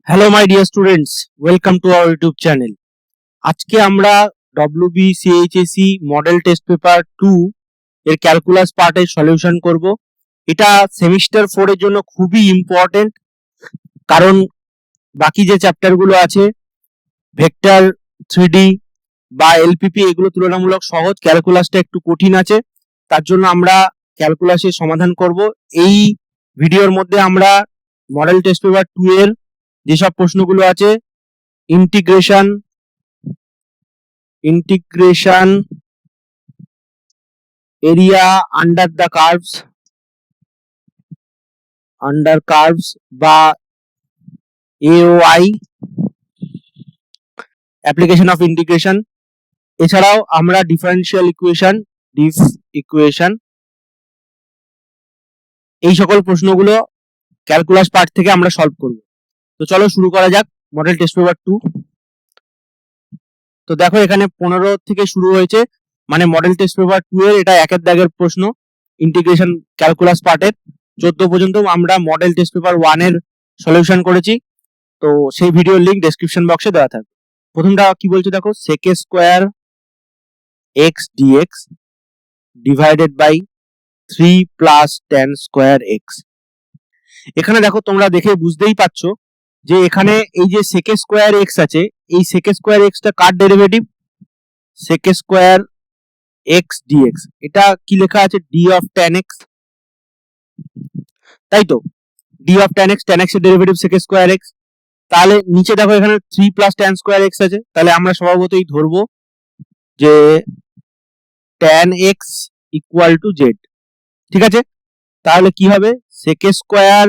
Hello my dear students, welcome to our YouTube channel. আজকে আমরা WBCHSC model test paper 2 এর calculus পার্টের solution করব। এটা সেমিস্টার 4 এর জন্য খুবই ইম্পর্টেন্ট, কারণ বাকি যে চ্যাপ্টারগুলো আছে ভেক্টর, 3D বা এলপিপি এগুলো তুলনামূলক সহজ, ক্যালকুলাসটা একটু কঠিন আছে। তার জন্য আমরা ক্যালকুলাসের সমাধান করব। এই ভিডিওর মধ্যে আমরা মডেল টেস্ট পেপার 2 এর যেসব প্রশ্নগুলো আছে, ইন্টিগ্রেশন এরিয়া আন্ডার কার্ভস বা AOI, অ্যাপ্লিকেশন অফ ইন্টিগ্রেশন, এছাড়াও আমরা ডিফারেনশিয়াল ইকুয়েশন এই সকল প্রশ্নগুলো ক্যালকুলাস পার্ট থেকে আমরা সলভ করব। তো চলো শুরু করা যাক মডেল টেস্ট পেপার 2। তো দেখো এখানে 15 থেকে শুরু হয়েছে, মানে মডেল টেস্ট পেপার 2 এর এটা একের দাগের প্রশ্ন ইন্টিগ্রেশন ক্যালকুলাস পার্টের। 14 পর্যন্ত আমরা মডেল টেস্ট পেপার 1 এর সলিউশন করেছি, তো সেই ভিডিওর লিংক ডেসক্রিপশন বক্সে দেওয়া থাকবে। প্রথমটা কি বলছে দেখো, sec square x dx divided by 3 plus tan square x। এখানে দেখো তোমরা দেখে বুঝতেই পারছো যে এখানে এই যে sec স্কয়ার x আছে, এই sec স্কয়ার x টা কার derivative? sec square x dx, এটা কি লেখা আছে? d of tan x, তাই তো d of tan x এর ডেরিভেটিভ sec স্কয়ার x। তাহলে নিচে দেখো এখানে 3 প্লাস tan স্কয়ার x আছে, তাহলে আমরা স্বভাবতই ধরবো যে tan x equal two z। ঠিক আছে, তাহলে কি হবে? sec square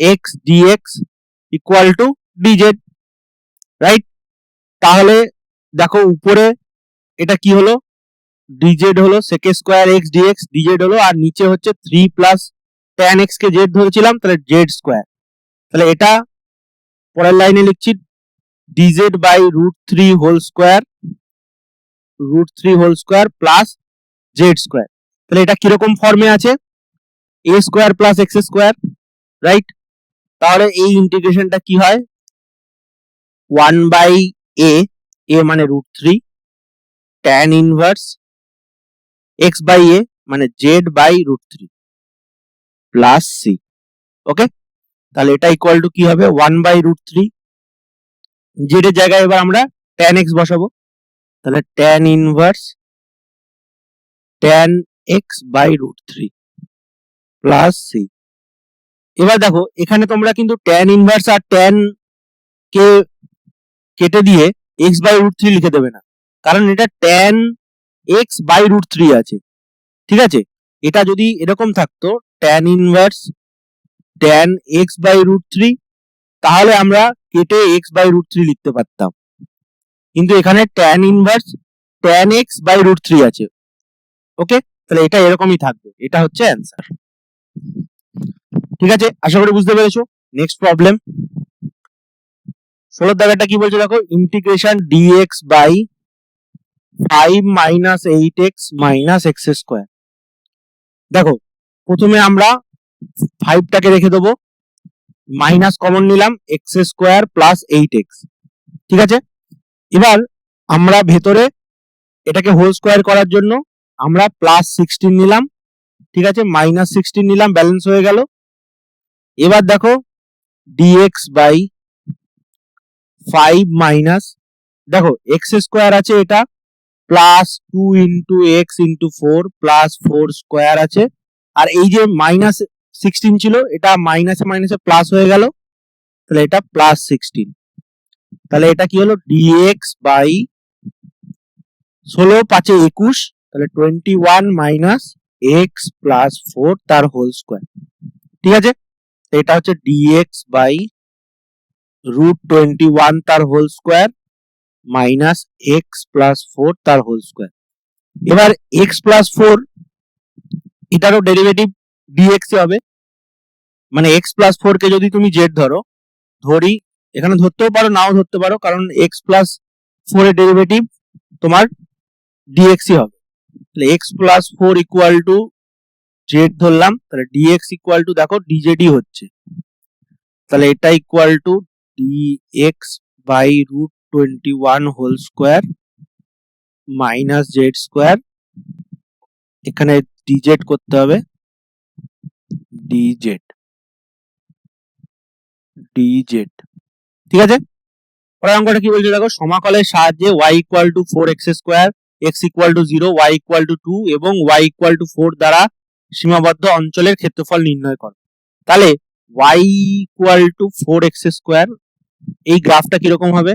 x dx equal two dz, right? তাহলে দেখো উপরে এটা কি হলো? dz হলো, sec square x dx dz হলো, আর নিচে হচ্ছে 3 প্লাস tan x কে z ধরেছিলাম, তাহলে z স্কয়ার। তাহলে এটা পরের লাইনে লিখছি dz by √3 whole square plus z square. তাহলে এটা কিরকম ফর্মে আছে? a square plus x square, right? তাহলে এই ইন্টিগ্রেশনটা কি হয়? 1 বাই a মানে √3 tan inverse x by a মানে z by √3 plus c। Okay, তাহলে এটা ইকুয়াল টু কি হবে? 1 বাই √3, z এর জায়গায় এবার আমরা tan x বসাবো, তাহলে tan inverse tan x by √3 plus c। এবার দেখো এখানে তোমরা কিন্তু tan ইনভার্স আর tan কে কেটে দিয়ে x বাই √3 লিখে দেবে না, কারণ এটা tan x বাই √3 আছে। ঠিক আছে, এটা যদি এরকম থাকতো tan inverse tan x by √3, তাহলে আমরা কেটে x বাই √3 লিখতে পারতাম, কিন্তু এখানে tan inverse tan x by √3 আছে। ওকে, তাহলে এটা এরকমই থাকবে, এটা হচ্ছে অ্যান্সার। ঠিক আছে, আশা করি বুঝতে পেরেছো। নেক্সট প্রবলেম 16 দাগেরটা কি বলছে দেখো, integration dx by 5 minus 8x minus x square. দেখো প্রথমে আমরা 5 টাকে রেখে দেবো, মাইনাস কমন নিলাম, x স্কয়ার প্লাস 8x। ঠিক আছে, এবার আমরা ভেতরে এটাকে হোল স্কয়ার করার জন্য আমরা প্লাস 16 নিলাম। ঠিক আছে, মাইনাস 16 নিলাম, ব্যালেন্স হয়ে গেল। এবার দেখো dx বাই 5 মাইনাস, দেখো x স্কয়ার আছে, এটা plus 2 into x into 4 plus 4 square আছে, আর এই যে মাইনাস 16 ছিল এটা মাইনাসে মাইনাসে প্লাস হয়ে গেল, তাহলে এটা প্লাস 16। তাহলে এটা কি হলো? dx বাই 16 5 21, তাহলে 21 মাইনাস x প্লাস 4 তার হোল স্কয়ার। ঠিক আছে, এটা হচ্ছে dx বাই √21 তার whole square minus x plus 4 তার হোল স্কয়ার। এবার x প্লাস 4 এটারও ডেরিভেটিভ dx এ হবে, মানে x প্লাস 4 কে যদি তুমি z ধরি, এখানে ধরতেও পারো নাও ধরতে পারো, কারণ x প্লাস 4 এর ডেরিভেটিভ তোমার dx ই হবে। তাহলে x plus 4 equal two z ধরলাম, তাহলে dx ইকুয়াল টু দেখো dz ই হচ্ছে, তাহলে এটা equal two dx by root 21 whole square minus z square, এখানে dz করতে হবে, dz, ঠিক আছে। পরের অঙ্কটা কি বলছে দেখো, সমাকলের সাহায্যে y equal two 4x square, x equal to 0, y equal to 2 এবং y ইকুয়াল টু 4 দ্বারা সীমাবদ্ধ অঞ্চলের ক্ষেত্রফল নির্ণয় করো। তাহলে y equal two 4x square, এই গ্রাফটা কিরকম হবে,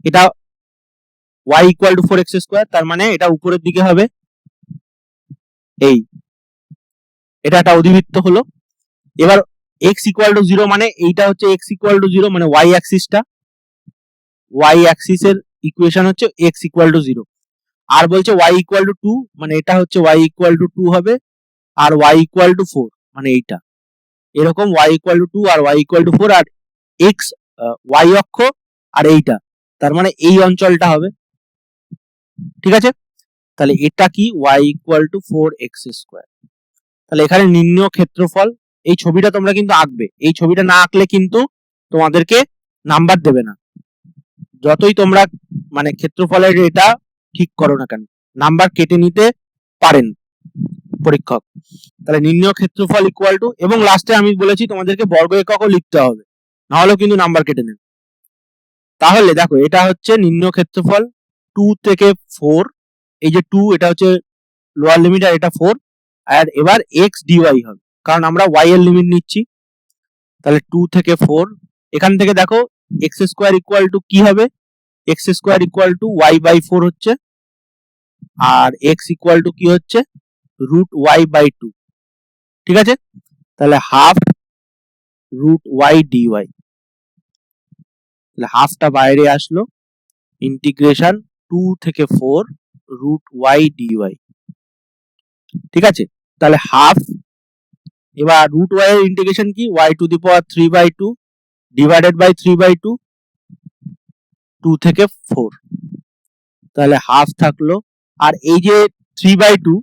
এটা y equal two 4x square, তার মানে এটা উপরের দিকে হবে, এটা একটা অধিবৃত্ত হলো। এবার x ইকুয়াল টু 0 মানে এইটা হচ্ছে x ইকুয়াল টু 0 মানে y অ্যাক্সিসটা, y অ্যাক্সিসের ইকুয়েশন হচ্ছে x ইকুয়াল টু 0, আর বলছে y ইকুয়াল টু 2 মানে এটা হচ্ছে y ইকুয়াল টু 2 হবে, আর y ইকুয়াল টু 4 মানে এইটা, এরকম y ইকুয়াল টু 2 আর y ইকুয়াল টু 4, আর x y অক্ষ আর এইটা, তার মানে এই অঞ্চলটা হবে, ঠিক আছে। তাহলে এটা কি y equal two 4x square. তাহলে এখানে নির্ণয় ক্ষেত্রফল, এই ছবিটা তোমরা কিন্তু আঁকবে, এই ছবিটা না আঁকলে কিন্তু তোমাদেরকে নাম্বার দেবে না, যতই তোমরা মানে ক্ষেত্রফলের এটা ঠিক করো না কেন, নাম্বার কেটে নিতে পারেন পরীক্ষক। তাহলে নির্ণয় ক্ষেত্রফল ইকুয়াল টু, এবং লাস্টে আমি বলেছি তোমাদেরকে বর্গ এককও লিখতে হবে, না হলেও কিন্তু নাম্বার কেটে নেবে। তাহলে দেখো এটা হচ্ছে নির্ণয় ক্ষেত্রফল 2 থেকে 4, এই যে 2 এটা হচ্ছে লোয়ার লিমিট আর এটা 4, আর এবার x dy হবে কারণ আমরা y এর লিমিট নিচ্ছি। তাহলে 2 থেকে 4, এখান থেকে দেখো x স্কোয়ার ইকুয়াল টু কি হবে, x square equal to y by 4 হচ্ছে, আর x ইকুয়াল টু কি হচ্ছে রুট y বাই 2, ঠিক আছে। তাহলে হাফ রুট y dy, তাহলে হাফটা বাইরে আসলো, ইন্টিগ্রেশন 2 থেকে 4 রুট y dy, ঠিক আছে। তাহলে হাফ, এবার রুট y এর ইন্টিগ্রেশন কি, y to the power 3 by 2 divided by 3 by 2, 2 থেকে 4, তাহলে হাফ থাকলো, আর এই যে 3 বাই 2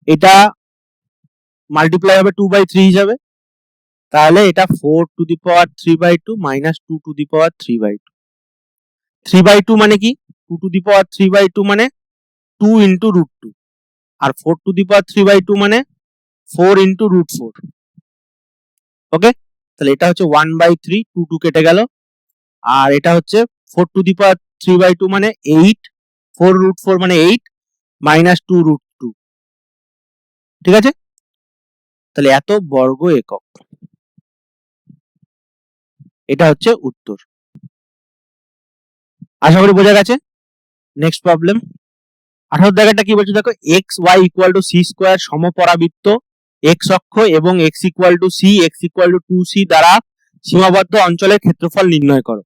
এটা মাল্টিপ্লাই হবে 2 বাই 3 হিসাবে, তাহলে এটা 4 to the power 3 by 2 minus 2 to the power 3 by 2, 3 by 2 মানে কি, 2 টু দি পাওয়ার 3 বাই 2 মানে 2 ইন্টু রুট 2, আর 4 টু দি পাওয়ার 3 বাই 2 মানে 4 ইন্টু রুট 4, ওকে। তাহলে এটা হচ্ছে 1 বাই 3, 2 2 কেটে গেল, আর এটা হচ্ছে 4 টু দি পাওয়ার 3 বাই 2 মানে 8, 4 রুট 4 মানে 8 মাইনাস 2 রুট 2, ঠিক আছে। তাহলে এত বর্গ একক, এটা হচ্ছে উত্তর। আশা করি বোঝা গেছে। নেক্সট প্রবলেম 18 জায়গাটা কি বলছে দেখো, x y equal to c square সমপরাবৃত্ত x অক্ষ এবং x equal to c, x equal to 2c দ্বারা সীমাবদ্ধ অঞ্চলের ক্ষেত্রফল নির্ণয় করো।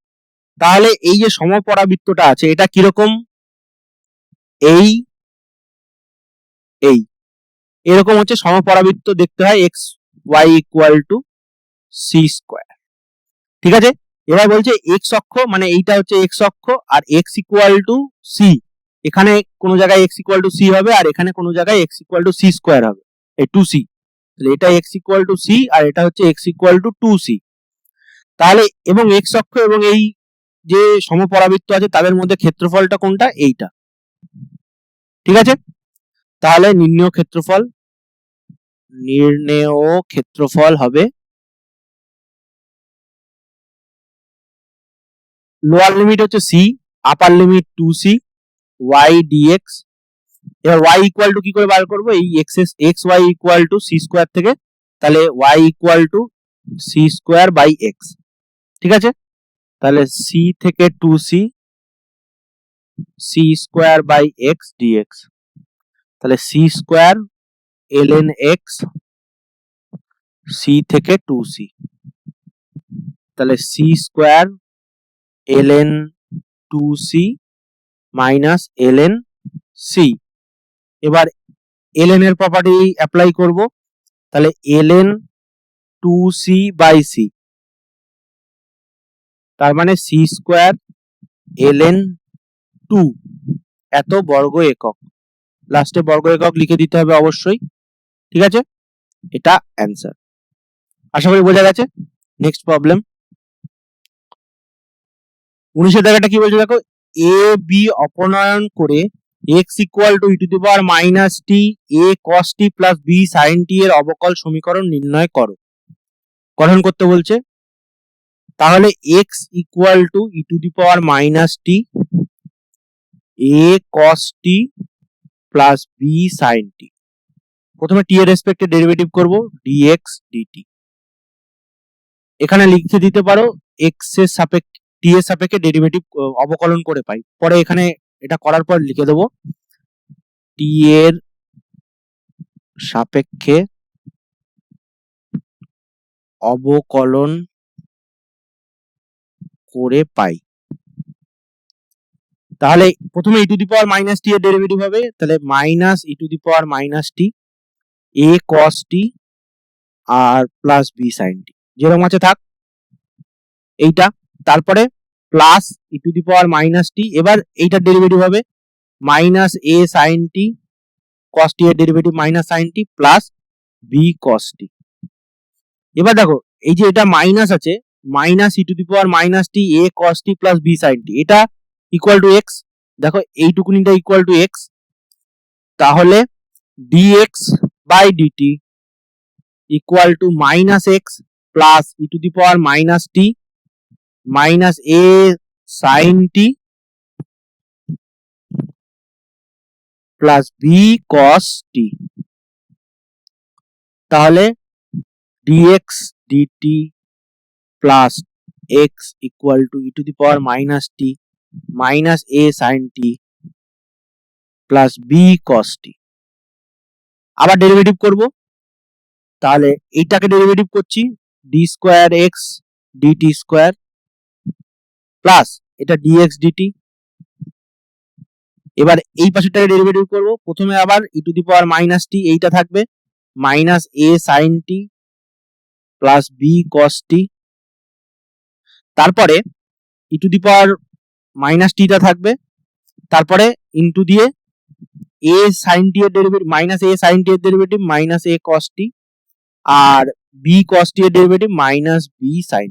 তাহলে এই যে সমপরাবৃত্তটা আছে এটা কিরকম, এই এরকম হচ্ছে সমপরাবৃত্ত দেখতে হয়, x y equal to c square, ঠিক আছে। এবার বলছে x অক্ষ মানে এইটা হচ্ছে x অক্ষ, আর x ইকুয়াল টু c, এখানে কোনো জায়গায় x ইকুয়াল টু c হবে, আর এখানে কোনো জায়গায় x equal to c square হবে, এই 2c, তাহলে এটা x ইকুয়াল টু c আর এটা হচ্ছে x ইকুয়াল টু 2c। তাহলে এবং x অক্ষ এবং এই যে সমপরাবৃত্ত আছে তাদের মধ্যে ক্ষেত্রফলটা কোনটা, এইটা, ঠিক আছে। তাহলে নির্ণেয় ক্ষেত্রফল হবে লোয়ার লিমিট হচ্ছে c, upper limit 2c, y dx। এবার y ইকুয়াল টু কি করে বার করবো, এই x y equal to c square থেকে, তাহলে y equal to c square by x, ঠিক আছে। তাহলে c থেকে 2c, c square by x dx, তাহলে c square ln x, c থেকে 2c, তাহলে c square ln 2c minus ln c। এবার ln এর প্রপার্টি অ্যাপ্লাই করব, তাহলে ln 2c বাই c, তার মানে c স্কয়ার ln 2, এত বর্গ একক, লাস্টে বর্গ একক লিখে দিতে হবে অবশ্যই, ঠিক আছে। এটা অ্যান্সার। আশা করি বোঝা গেছে। নেক্সট প্রবলেম 19 জায়গাটা কি বলছে দেখো, এ বি অপনয়ন করে x equal to e to the power minus t a cos t plus b sine t এর অবকল সমীকরণ নির্ণয় করো, গঠন করতে বলছে। তাহলে x equal to e to the power minus t a cos t plus b sine t, প্রথমে টি এর রেসপেক্টে ডেরিভেটিভ করব ডিএক্স ডিটি, এখানে লিখে দিতে পারো এক্স এর সাপেক্ষে টি এর সাপেক্ষে ডেরিভেটিভ অবকলন করে পাই, পরে এখানে এটা করার পর লিখে দেবো টি এর সাপেক্ষে অবকলন করে পাই। তাহলে প্রথমে ই টু দি পাওয়ার মাইনাস টি এর ডেরিভেটিভ হবে, তাহলে minus e to the power minus t a cos t আর প্লাস বি সাইন টি, যেরকম আছে থাক এইটা। তারপরে plus e to the power minus t, এবার এইটার ডেরিভেটিভ হবে minus a sine T cos t এর derivative minus sine t plus b cos t. এবার দেখো এই যে এটা মাইনাস আছে, minus e to the power minus t a cos t plus b sine t, এটা ইকুয়াল টু এক্স, দেখো এইটুকুনিটা ইকুয়াল টু এক্স, তাহলে dx by dt equal to minus x plus e to the power minus t minus a sine t plus b cos t. তাহলে dx dt plus x equal to e to the power minus t minus a sine t plus b cos t. আবার derivative করব, তাহলে এইটাকে derivative করছি d square x dt square plus এটা dx dt. এবার এই পাশেরটাকে derivative করব, প্রথমে আবার ই টু দি পাওয়ার মাইনাস টি এইটা থাকবে minus a sine t plus b cos টি, তারপরে ই টু দি পাওয়ার মাইনাস টিটা থাকবে, তারপরে ইনটু দিয়ে এ সাইন টি এর derivative minus a sine t এর ডেরিভেটিভ মাইনাস এ কস টি আর বি কস টি এর ডেরিভেটিভ মাইনাস বি সাইন।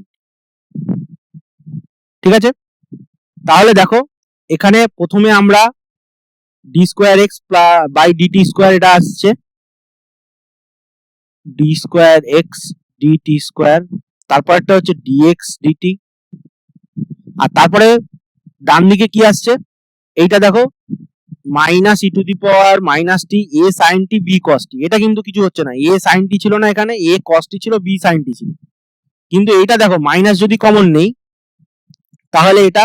ঠিক আছে, তাহলে দেখো এখানে প্রথমে আমরা d square x by dt square এটা আসছে d square x dt square, তারপরটা হচ্ছে ডিএক্স ডিটি, আর তারপরে ডান দিকে কি আসছে এইটা দেখো minus e to the power minus t a sine t b cos t, এটা কিন্তু কিছু হচ্ছে না, এ সাইন টি ছিল না এখানে, এ কস টি ছিল, বি সাইন টি ছিল, কিন্তু এইটা দেখো মাইনাস যদি কমন নেই তাহলে এটা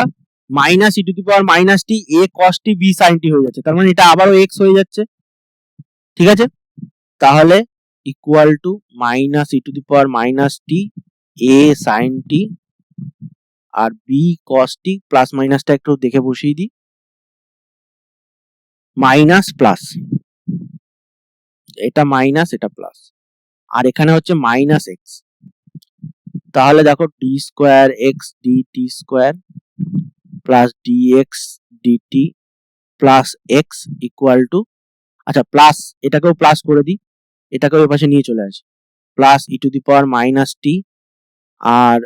minus e to the power minus t a cos t b sine t হয়ে যাচ্ছে, তার মানে এটা আবারও এক্স হয়ে যাচ্ছে। ঠিক আছে, তাহলে equal to minus e to the power minus t a sine t আর বি কস টি, প্লাস মাইনাসটা একটু দেখে বসিয়ে দিই, মাইনাস প্লাস, এটা মাইনাস এটা প্লাস, আর এখানে হচ্ছে মাইনাস এক্স। তাহলে দেখো d square x dt square plus dx dt plus x equal to, আচ্ছা প্লাস এটাকেও প্লাস করে দিই, এটাকেও এর পাশে নিয়ে চলে আসি, plus e to the power minus টি আর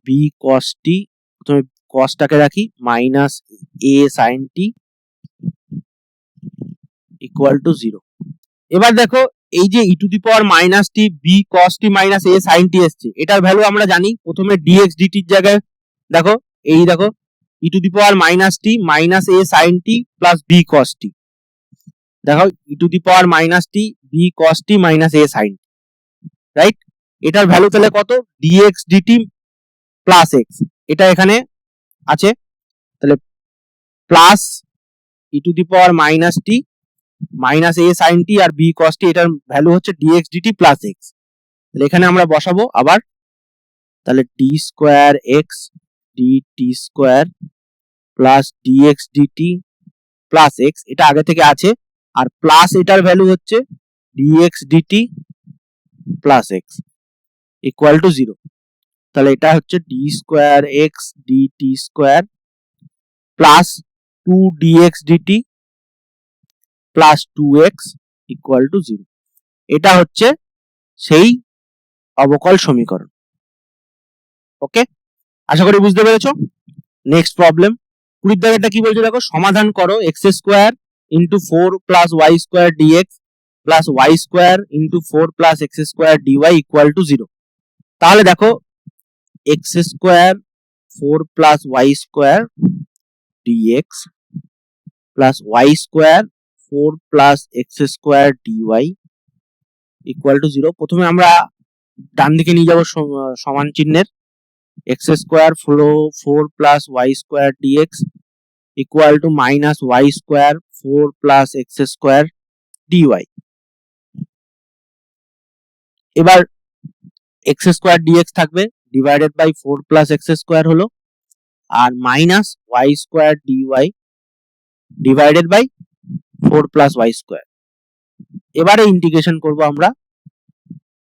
বি কস টি, প্রথমে কসটাকে রাখি minus a sine t equal to 0। এবার দেখো এই যে e to the power minus t b cos t minus a sine t এসছে, এটার ভ্যালু আমরা জানি, প্রথমে ডিএক্স ডিটির জায়গায় দেখো এই দেখো e to the power minus t minus a sine t plus b cos t, দেখো e to the power minus t b cos t minus a sine, right? এটার ভ্যালু তাহলে কত, ডিএক্স ডিটি প্লাস এক্স, এটা এখানে আছে, তাহলে plus e to the power minus t minus a sine t আর b cos t, এটার value হচ্ছে ডিএক্স ডিটি প্লাস এক্স, তাহলে এখানে আমরা বসাবো আবার, তাহলে d square x dt square plus dx dt plus x, এটা আগে থেকে আছে, আর প্লাস এটার ভ্যালু হচ্ছে dx dt plus x equal to 0। তাহলে এটা হচ্ছে d square x dt square plus 2dx dt plus 2x equal to 0, এটা হচ্ছে সেই অবকল সমীকরণ। ওকে, আশা করি বুঝতে পেরেছো। নেক্সট প্রবলেম 20 দাগেরটা কি বলছে দেখো, সমাধান করো x square into 4 plus y square dx plus y square into 4 plus x square dy equal to 0। তাহলে দেখো x square 4 plus y square dx plus y square 4 plus x square dy equal to 0। প্রথমে আমরা ডান দিকে নিয়ে যাবো সমান চিহ্নের, x square 4 plus y square dx equal to minus y square 4 plus x square dy. এবার এক্স স্কোয়ার ডিএক্স থাকবে divided by 4 plus x square হলো, আর minus y square dy divided by 4 plus y square. এবারে integration করব আমরা।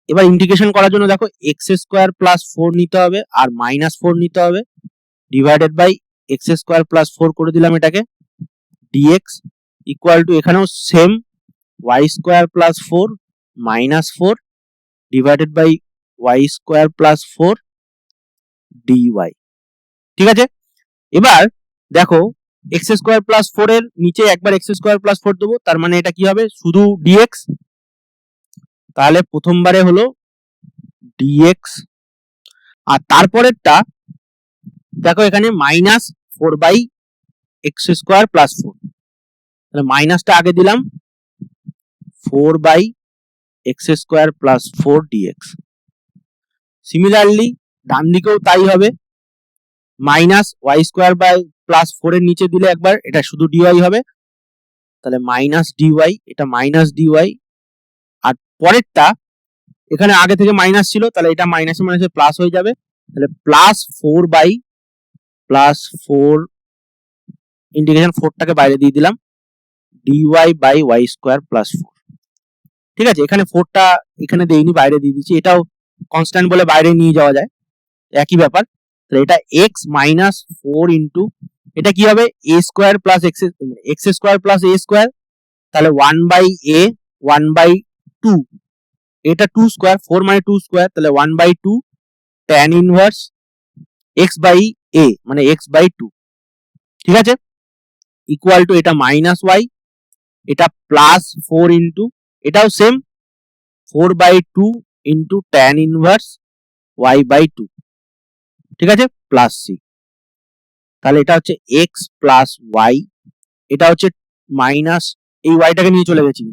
এবার integration করার জন্য দেখো এক্স স্কোয়ার প্লাস 4 নিতে হবে আর মাইনাস 4 নিতে হবে divided by x square plus 4 করে দিলাম এটাকে ডিএক্স ইকুয়াল টু এখানেও same y square plus 4 minus 4 divided by y square plus 4 dy. ঠিক আছে, এবার দেখো এক্স স্কোয়ার প্লাস 4 এর নিচে একবার এক্স স্কোয়ার প্লাস 4 দেবো, তার মানে এটা কি হবে শুধু ডিএক্স। তাহলে প্রথমবারে হলো ডিএক্স, আর তারপরেরটা দেখো এখানে minus 4 by x square plus 4, তাহলে মাইনাসটা আগে দিলাম 4 by x square plus 4 dx. Similarly ডান দিকেও তাই হবে, minus y square by plus 4 এর নিচে দিলে একবার এটা শুধু ডিওয়াই হবে, তাহলে মাইনাস ডিওয়াই, এটা মাইনাস ডিওয়াই। আর পরেরটা এখানে আগে থেকে মাইনাস ছিল, তাহলে এটা মাইনাসে মাইনাসে প্লাস হয়ে যাবে, তাহলে প্লাস 4 বাই প্লাস 4 ইন্টিগ্রেশন 4টাকে বাইরে দিয়ে দিলাম dy by y square plus 4। ঠিক আছে, এখানে 4টা এখানে দেইনি, বাইরে দিয়ে দিচ্ছি, এটাও কনস্ট্যান্ট বলে বাইরে নিয়ে যাওয়া যায়, একই ব্যাপার। তাহলে এটা এক্স মাইনাস 4 ইন্টু এটা কি হবে a square plus x square plus a square, তাহলে 1 বাই এ 1 বাই 2, এটা 2 স্কোয়ার 4 মানে 2 স্কোয়ার, তাহলে 1 by 2 tan inverse x by a মানে এক্স বাই 2। ঠিক আছে, ইকুয়াল টু এটা মাইনাস ওয়াই, এটা প্লাস 4 ইন্টু এটাও same 4 by 2 into tan inverse y by 2। ঠিক আছে, প্লাস সি, তাহলে এটা হচ্ছে এক্স প্লাস ওয়াই, এটা হচ্ছে মাইনাস এই ওয়াইটাকে নিয়ে চলে গেছি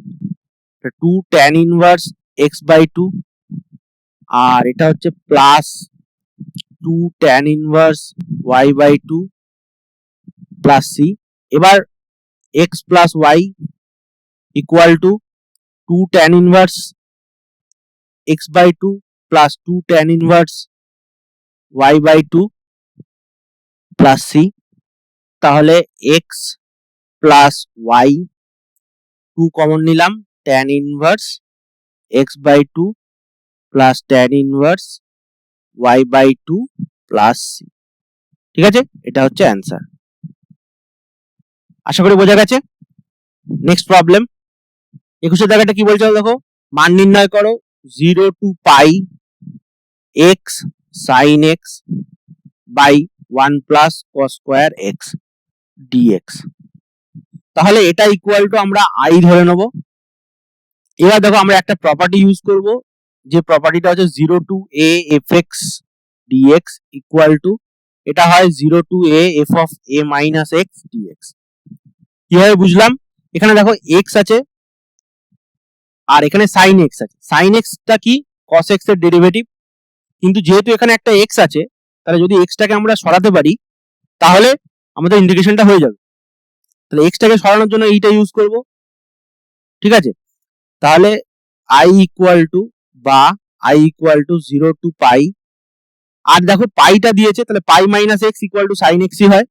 2 tan ইনভার্স এক্স বাই 2, আর এটা হচ্ছে plus 2 tan inverse y by 2 plus c. এবার x plus y equal to 2 tan inverse x by 2 plus 2 tan inverse y by 2 plus c. তাহলে এক্স প্লাস ওয়াই 2 কমন নিলাম, tan inverse x by 2 plus tan inverse y by 2 plus c. ঠিক আছে, এটা হচ্ছে answer. আশা করি বোঝা গেছে। Next problem 21 জায়গাটা কি বলছে দেখো, মান নির্ণয় করো 0 to pi x sine x by 1 plus cos square x dx. তাহলে এটা ইকুয়াল টু আমরা আই ধরে নেব। এবার দেখো আমরা একটা প্রপার্টি ইউজ করব, যে প্রপার্টিটা হচ্ছে 0 to a f x dx equal to এটা হয় 0 to a f of a minus x dx. কিভাবে বুঝলাম, এখানে দেখো এক্স আছে আর এখানে সাইন এক্স আছে, সাইন এক্সটা কি কস এক্স এর ডেরিভেটিভ, কিন্তু যেহেতু এখানে একটা এক্স আছে তাহলে যদি এক্সটাকে আমরা সরাতে পারি তাহলে আমাদের ইন্টিগ্রেশনটা হয়ে যাবে। তাহলে এক্সটাকে সরানোর জন্য এইটা ইউজ করব। ঠিক আছে, তাহলে আই ইকুয়াল টু বা I equal to 0 to pi, আর দেখো পাইটা দিয়েছে তাহলে pi minus x equal to sine এক্সই হয়,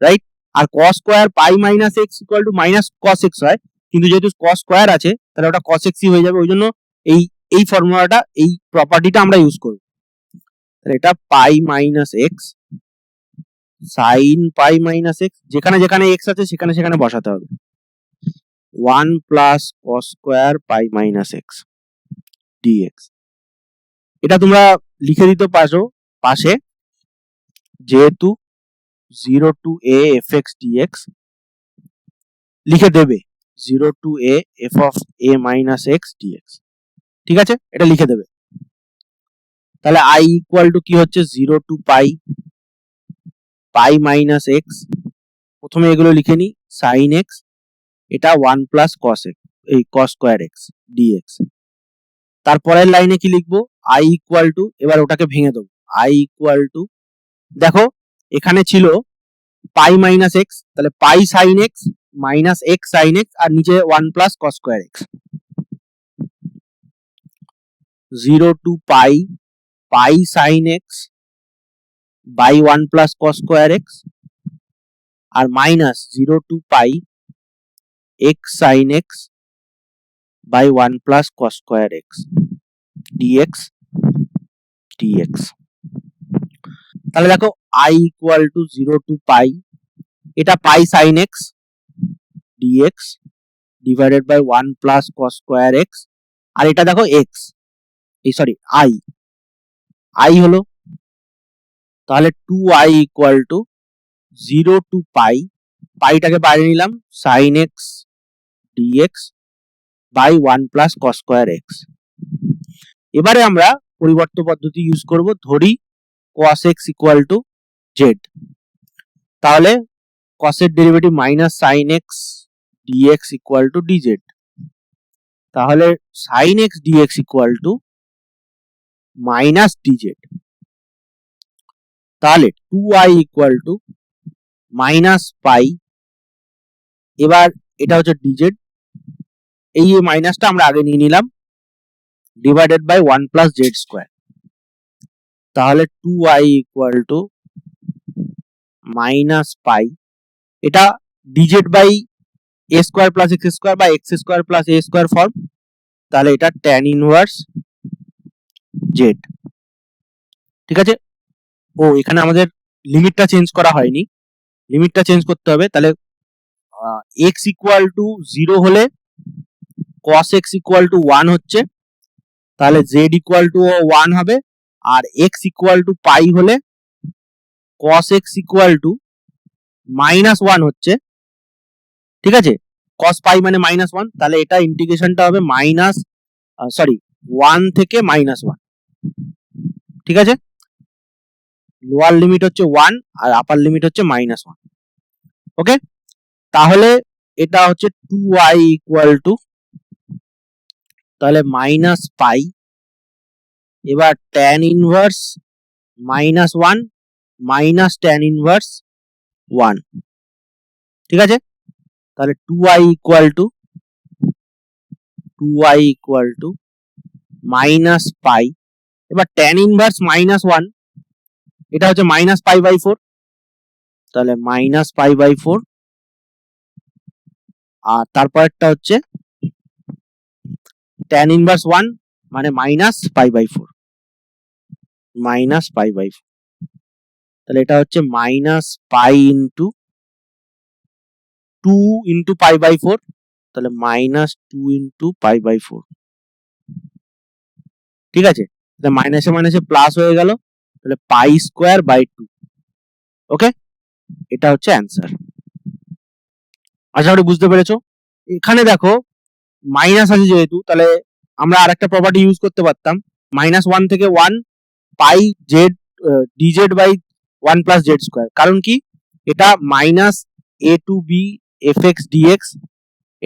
রাইট। আর cos square pi minus x equal to minus cos x হয়, কিন্তু যেহেতু কস স্কোয়ার আছে তাহলে ওটা কস এক্সই হয়ে যাবে, ওই জন্য এই ফর্মুলাটা এই প্রপার্টিটা আমরা ইউজ করব। তাহলে এটা pi minus x sine pi minus x, যেখানে যেখানে এক্স আছে সেখানে সেখানে বসাতে হবে, 1 plus cos square pi minus x dx. এটা তোমরা লিখে দিতে পারো পাশে, যেহেতু 0 to a fx dx লিখে দেবে 0 to a f of a minus x dx। ঠিক আছে, এটা লিখে দেবে। তাহলে I ইকুয়াল টু কি হচ্ছে 0 to pi minus x, প্রথমে এগুলো লিখে নি, sin x, এটা 1 plus cos x, এই cos square x dx। তারপরের লাইনে কি লিখবো, I ইকুয়াল টু, এবার ওটাকে ভেঙে দেবো, I ইকুয়াল টু, দেখো এখানে ছিল পাই মাইনাস এক্স, তাহলে pi sine x minus x sine x, আর নিচে 1 plus cos square x. 0 to pi sine x by 1 plus cos square x, আর minus 0 to pi x sine x by 1 plus cos square x dx. তাহলে দেখো I equal to 0 to pi, এটা pi sine x dx divided by 1 plus cos square x, আর এটা দেখো x, এই sorry I হলো, তাহলে 2i ইকুয়াল টু 0 টু পাইটাকে বাইরে নিলাম, sine x dx by 1 plus cos square x. এবারে আমরা পরিবর্তন পদ্ধতি ইউজ করব, ধরি cos x equal to z, তাহলে cos এর derivative minus sine x dx equal to dz, তাহলে sine x dx equal to minus dz. তাহলে 2i ইকুয়াল টু মাইনাস পাই, এবার এটা হচ্ছে ডিজেড, এই মাইনাসটা আমরা আগে নিয়ে নিলাম, divided by 1 plus z square, তাহলে 2i equal to minus pi, এটা dz by a square plus x square বা x square plus a square form, তাহলে এটা ট্যান ইনভার্স জেড। ঠিক আছে, ও এখানে আমাদের লিমিটটা চেঞ্জ করা হয়নি, লিমিটটা চেঞ্জ করতে হবে। তাহলে x ইকুয়াল টু 0 হলে cos x ইকুয়াল টু 1 হচ্ছে, তাহলে z ইকুয়াল টু 1 হবে, আর x ইকুয়াল টু পাই হলে cos x equal to minus 1 হচ্ছে। ঠিক আছে, cos পাই মানে মাইনাস 1, তাহলে এটা ইন্টিগ্রেশনটা হবে মাইনাস 1 থেকে মাইনাস 1। ঠিক আছে, লোয়ার লিমিট হচ্ছে 1 আর আপার লিমিট হচ্ছে মাইনাস 1। ওকে, তাহলে এটা হচ্ছে 2i ইকুয়াল টু, তাহলে মাইনাস পাই, এবার tan inverse minus 1 minus tan inverse 1। ঠিক আছে, তাহলে 2i ইকুয়াল টু মাইনাস পাই, এবার ট্যান ইনভার্স মাইনাস 1, এটা হচ্ছে মাইনাস পাই বাই 4, তাহলে মাইনাস পাই বাই 4, আর তারপরটা হচ্ছে ট্যান ইনভার্স 1 মানে minus pi by 4, minus pi by 4, তাহলে এটা হচ্ছে minus pi into 2 into pi by 4, তাহলে মাইনাস 2 ইন্টু পাই বাই 4। ঠিক আছে, তাহলে মাইনাসে মাইনাসে প্লাস হয়ে গেল, তাহলে পাই স্কোয়ার বাই 2। ওকে, এটা হচ্ছে অ্যান্সার। আশা করি বুঝতে পেরেছো। এখানে দেখো মাইনাস আছে যেহেতু, তাহলে আমরা আরেকটা প্রপার্টি ইউজ করতে পারতাম, মাইনাস 1 থেকে 1 pi z dz by 1 plus z square. কারণ কি, এটা minus a to b f x dx,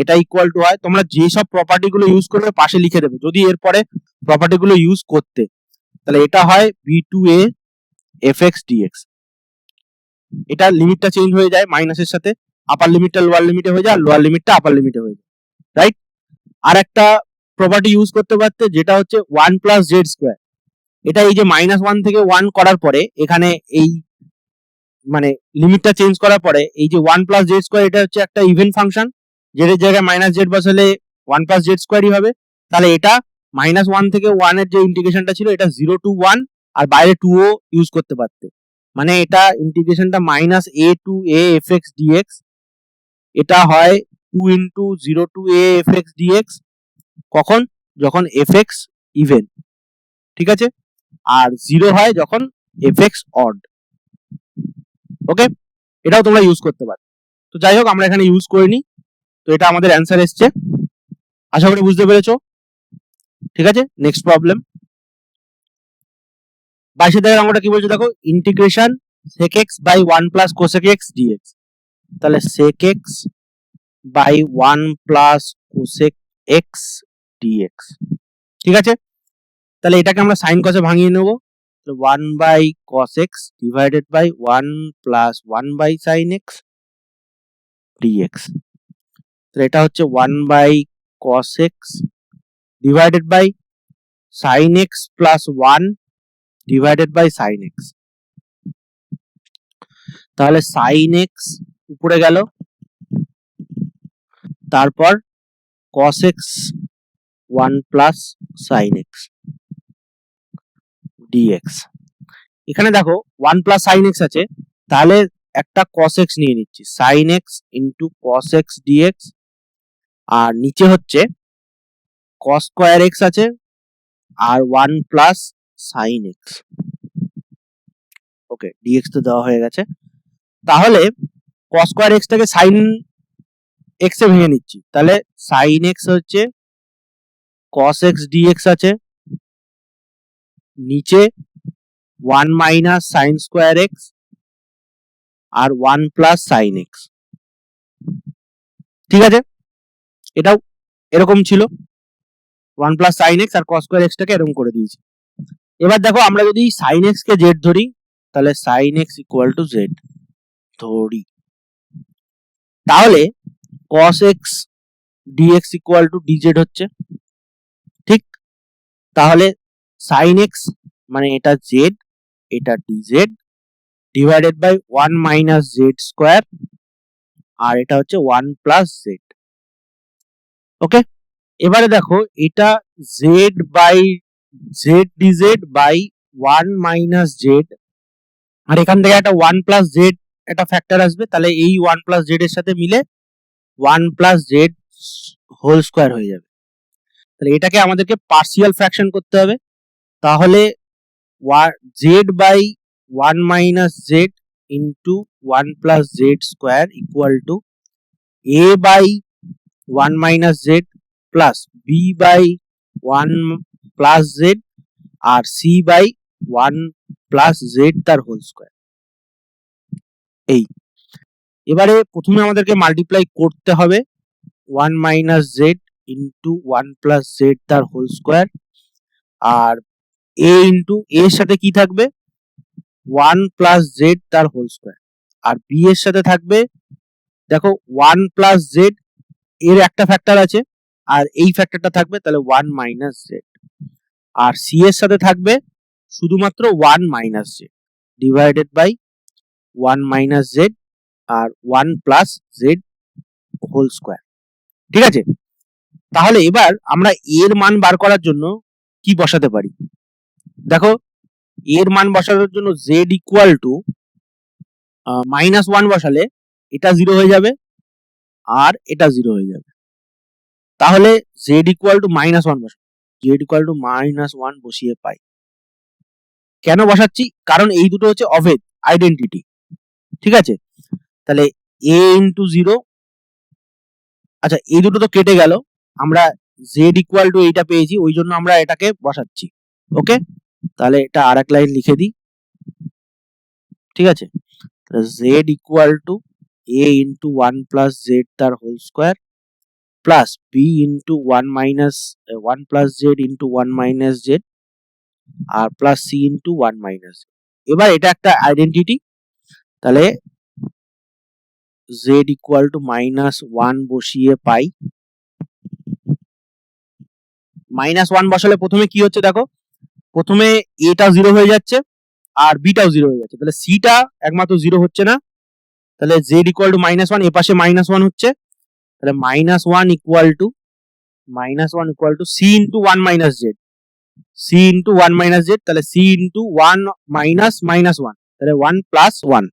এটা ইকুয়াল টু হয়, তোমরা যেসব প্রপার্টি গুলো ইউজ করবে পাশে লিখে দেবে যদি এরপরে প্রপার্টি গুলো ইউজ করতে, তাহলে এটা হয় b to a f x dx. এটা লিমিটটা চেঞ্জ হয়ে যায় মাইনাসের সাথে, আপার লিমিটটা লোয়ার লিমিটে হয়ে যায়, আর লোয়ার লিমিটটা আপার লিমিটে হয়ে যায়, রাইট। আর একটা প্রপার্টি ইউজ করতে পারতে, যেটা হচ্ছে 1 প্লাস জেড স্কোয়ার, এটা এই যে মাইনাস 1 থেকে 1 করার পরে এখানে এই মানে লিমিটটা চেঞ্জ করার পরে এই যে 1 প্লাস জেড স্কোয়ার, এটা হচ্ছে একটা ইভেন ফাংশন, জেডের জায়গায় মাইনাস জেড বসালে 1 প্লাস জেড স্কোয়ারই হবে। তাহলে এটা মাইনাস 1 থেকে 1 এর যে ইন্টিগ্রেশনটা ছিল, এটা 0 টু 1 আর বাইরে 2 ও ইউজ করতে পারতে, মানে এটা ইন্টিগ্রেশনটা minus a to a f x dx, এটা হয় 2 into 0 to a f x dx, কখন, যখন এফ এক্স ইভেন। ঠিক আছে, আর 0 হয় যখন এফ এক্স অড। ওকে, এটাও তোমরা ইউজ করতে পারো। তো যাই হোক আমরা এখানে ইউজ করিনি, তো এটা আমাদের অ্যান্সার এসছে। আশা করি বুঝতে পেরেছো। ঠিক আছে, নেক্সট প্রবলেম। 22 দাগের অঙ্কটা কি বলছে দেখো, integration sec x by 1 plus cosec x dx। তাহলে sec x by 1 plus cosec x dx। ঠিক আছে, তাহলে এটাকে আমরা sin cos এ ভাঙিয়ে নেব। 1 by cos x divided by 1 plus 1 by sin x dx। তাহলে এটা হচ্ছে 1 by cos x divided by sin x plus 1 divided by sin x। তাহলে sin x উপরে গেল, তারপর cos x 1 plus sin x dx। এখানে দেখো 1 প্লাস sin x আছে, তাহলে একটা cos x নিয়ে নিচ্ছি, sin x into cos x dx। আর নিচে হচ্ছে cos স্কয়ার x আছে আর 1 প্লাস sin x। ওকে, dx তো দেওয়া হয়ে গেছে। তাহলে cos স্কয়ার x টাকে sin x এ ভেঙে নিচ্ছি, তাহলে sin x হচ্ছে cos x dx আছে, নিচে 1 মাইনাস sin স্কয়ার x আর 1 প্লাস sin x। ঠিক আছে, এটাও এরকম ছিল, 1 প্লাস sin x আর cos স্কয়ার x টাকে এরকম করে দিয়েছি। এবার দেখো আমরা যদি sin x কে z ধরি, তাহলে sin x equal two z ধরি, তাহলে cos x dx equal two dz হচ্ছে। ঠিক, তাহলে sin x মানে এটা z, এটা dz divided by 1 minus z square আর এটা হচ্ছে 1 প্লাস z। ওকে, এবারে দেখো এটা z by z dz by 1 minus z, আর এখান থেকে একটা 1 প্লাস z একটা ফ্যাক্টর আসবে, তাহলে এই 1 প্লাস z এর সাথে মিলে 1 প্লাস z হোল স্কয়ার হয়ে যাবে। তাহলে এটাকে আমাদেরকে পার্শিয়াল ফ্র্যাকশন করতে হবে। তাহলে z by 1 minus z into 1 plus z square equal to a by 1 minus z plus b by 1 plus z আর c বাই 1 প্লাস z তার হোল স্কয়ার। এই এবারে প্রথমে আমাদেরকে মাল্টিপ্লাই করতে হবে 1 minus z into 1 plus z তার whole square, আর a ইন্টু এর সাথে কি থাকবে 1 প্লাস z তার হোল স্কয়ার, আর b এর সাথে থাকবে দেখো 1 প্লাস z এর একটা ফ্যাক্টর আছে আর এই ফ্যাক্টরটা থাকবে, তাহলে 1 মাইনাস z, আর c এর সাথে থাকবে শুধুমাত্র 1 minus z divided by 1 minus z আর 1 প্লাস z হোল স্কয়ার। ঠিক আছে, তাহলে এবার আমরা এর মান বার করার জন্য কি বসাতে পারি, দেখো এর মান বসানোর জন্য z ইকুয়াল টু মাইনাস 1 বসালে এটা 0 হয়ে যাবে আর এটা 0 হয়ে যাবে। তাহলে z ইকুয়াল টু মাইনাস 1 বসাবো, z ইকুয়াল টু মাইনাস 1 বসিয়ে পাই। কেন বসাচ্ছি, কারণ এই দুটো হচ্ছে অভেদ, আইডেন্টিটি। ঠিক আছে, তাহলে a ইন্টু 0, আচ্ছা এই দুটো তো কেটে গেল, আমরা z ইকুয়াল টু এইটা পেয়েছি, ওই জন্য আমরা এটাকে বসাচ্ছি। ওকে, তাহলে এটা আর এক লাইন লিখে দিই। ঠিক আছে, z equal to a into 1 plus z তার whole square plus b into 1 minus 1 plus z into 1 minus z আর প্লাস c ইন্টু 1 মাইনাস। এবার এটা একটা আইডেন্টিটি, তাহলে z ইকুয়াল টু মাইনাস 1 বসিয়ে পাই। মাইনাস 1 বসালে প্রথমে কি হচ্ছে দেখো, প্রথমে এটা 0 হয়ে যাচ্ছে আর বিটাও 0 হয়ে যাচ্ছে, তাহলে সিটা একমাত্র 0 হচ্ছে না, তাহলে z ইকুয়াল টু মাইনাস 1, এ পাশে মাইনাস 1 হচ্ছে, তাহলে minus 1 equal to c into 1 minus z, c into 1 minus z, তাহলে c ইন্টু 1 মাইনাস মাইনাস 1, তাহলে 1 প্লাস 1,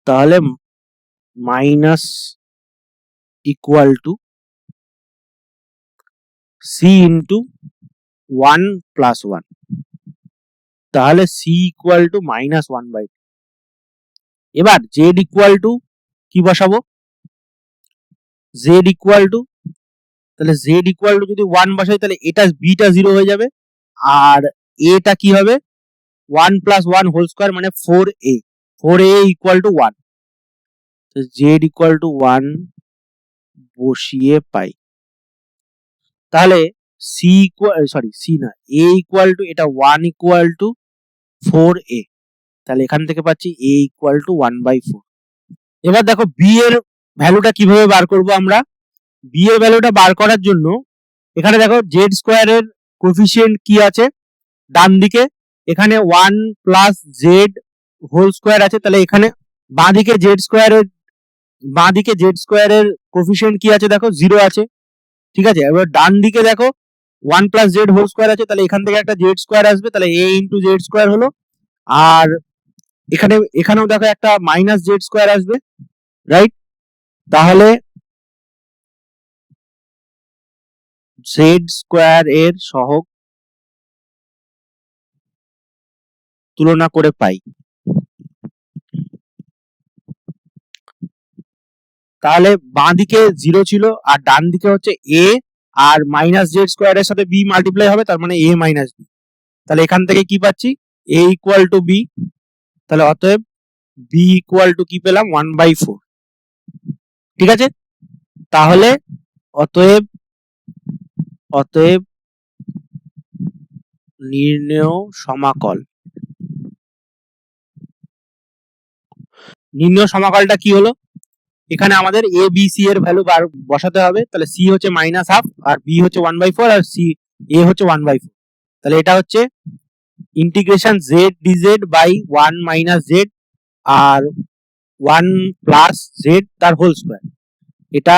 তাহলে minus equal to c into 1 plus 1, তাহলে c equal to minus 1 by. এবার z equal to কি বসাবো, z equal to, তাহলে z equal to যদি 1 বসাই তাহলে এটা বিটা 0 হয়ে যাবে, আর এটা কি হবে 1 প্লাস 1 হোল স্কোয়ার মানে 4a, 4a ইকুয়াল টু 1, তো জেড ইকুয়াল টু 1 বসিয়ে পাই। তাহলে সি ইকুয়াল, সরি সি না, এ ইকুয়াল টু, এটা 1 ইকুয়াল টু 4a, তাহলে এখান থেকে পাচ্ছি a ইকুয়াল টু 1/4। এবার দেখো বি এর ভ্যালুটা কিভাবে বার করব আমরা। বি এর ভ্যালুটা বার করার জন্য এখানে দেখো জেড স্কোয়ারের কোএফিসিয়েন্ট কি আছে ডান দিকে, এখানে 1 প্লাস জেড হোল স্কোয়ার আছে, তাহলে এখানে বাঁদিকে জেড স্কোয়ারের কোএফিসিয়েন্ট কি আছে দেখো 0 আছে, ঠিক আছে। এবার ডান দিকে দেখো 1 প্লাস জেড হোল স্কোয়ার আছে, তাহলে এখান থেকে একটা জেড স্কোয়ার আসবে, তাহলে a ইন্টু জেড স্কোয়ার হলো, আর এখানেও দেখো একটা মাইনাস জেড স্কোয়ার আসবে, রাইট। তাহলে জেড স্কোয়ার এর সহগ তুলনা করে পাই। তাহলে বাঁ দিকে 0 ছিল আর ডান দিকে হচ্ছে a, আর মাইনাস জেড স্কোয়ার এর সাথে b মাল্টিপ্লাই হবে, তার মানে a মাইনাস b। তাহলে এখান থেকে কি পাচ্ছি a ইকুয়াল টু b, তাহলে অতএব b ইকুয়াল টু কি পেলাম 1/4, ঠিক আছে। তাহলে অতএব নির্ণেয় সমাকলটা কি হলো, এখানে আমাদের এ বি সি এর ভ্যালু বসাতে হবে, তাহলে সি হচ্ছে -½ আর বি হচ্ছে 1/4 আর সি এ হচ্ছে 1/4, তাহলে এটা হচ্ছে integration z dz by 1 minus z আর 1 প্লাস জেড তার হোল স্কোয়ার, এটা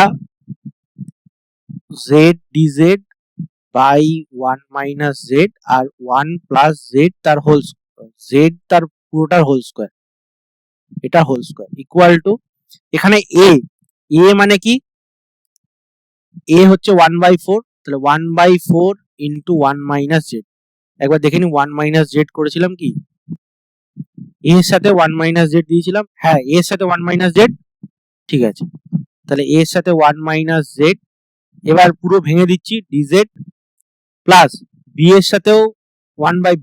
z dz by 1 minus z আর 1 প্লাস জেড তার হোল স্কোয়ার, জেড তার পুরোটার হোল স্কোয়ার, এটা হোল স্কোয়ার ইকুয়াল টু, এখানে এ মানে কি, এ হচ্ছে 1/4, তাহলে 1/4 ইন্টু 1 মাইনাস জেড, একবার দেখে নি 1 মাইনাস জেড করেছিলাম কি, এর সাথে 1 মাইনাস জেড দিয়েছিলাম, হ্যাঁ এর সাথে 1 মাইনাস জেড, ঠিক আছে। তাহলে এর সাথে 1 মাইনাস জেড, এবার পুরো ভেঙে দিচ্ছি ডিজেড প্লাস বি এর সাথেও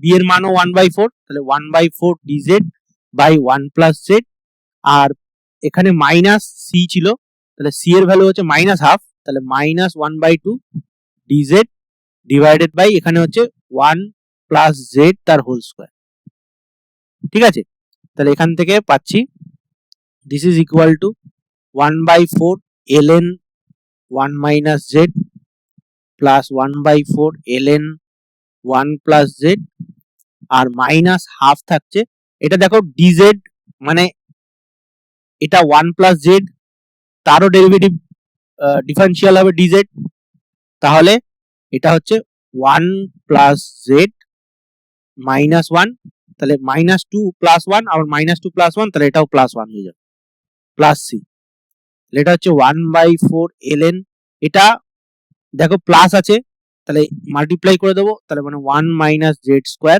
বি এর মানও 1/4, তাহলে 1/4 ডিজেড বাই 1 প্লাস জেড, আর এখানে মাইনাস সি ছিল, তাহলে সি এর ভ্যালু হচ্ছে -½ তাহলে -1/2 ডিজেড ডিভাইডেড বাই এখানে হচ্ছে 1 প্লাস জেড তার হোল স্কোয়ার, ঠিক আছে। তাহলে এখান থেকে পাচ্ছি this is equal to 1/4 ln 1 minus z plus 1/4 ln 1 plus z, আর -½ থাকছে, এটা দেখো ডিজেড মানে এটা 1 প্লাস জেড তারও ডেরিভেটিভ ডিফারেন্সিয়াল হবে ডিজেড, তাহলে এটা হচ্ছে 1 প্লাস জেড -1, তাহলে -2 প্লাস 1 আবার -2 প্লাস 1, তাহলে এটাও প্লাস 1 হয়ে যাবে প্লাস সি, এটা হচ্ছে 1/4 ln, এটা দেখো প্লাস আছে তাহলে মাল্টিপ্লাই করে দেবো, তাহলে মানে 1 মাইনাস জেড স্কোয়ার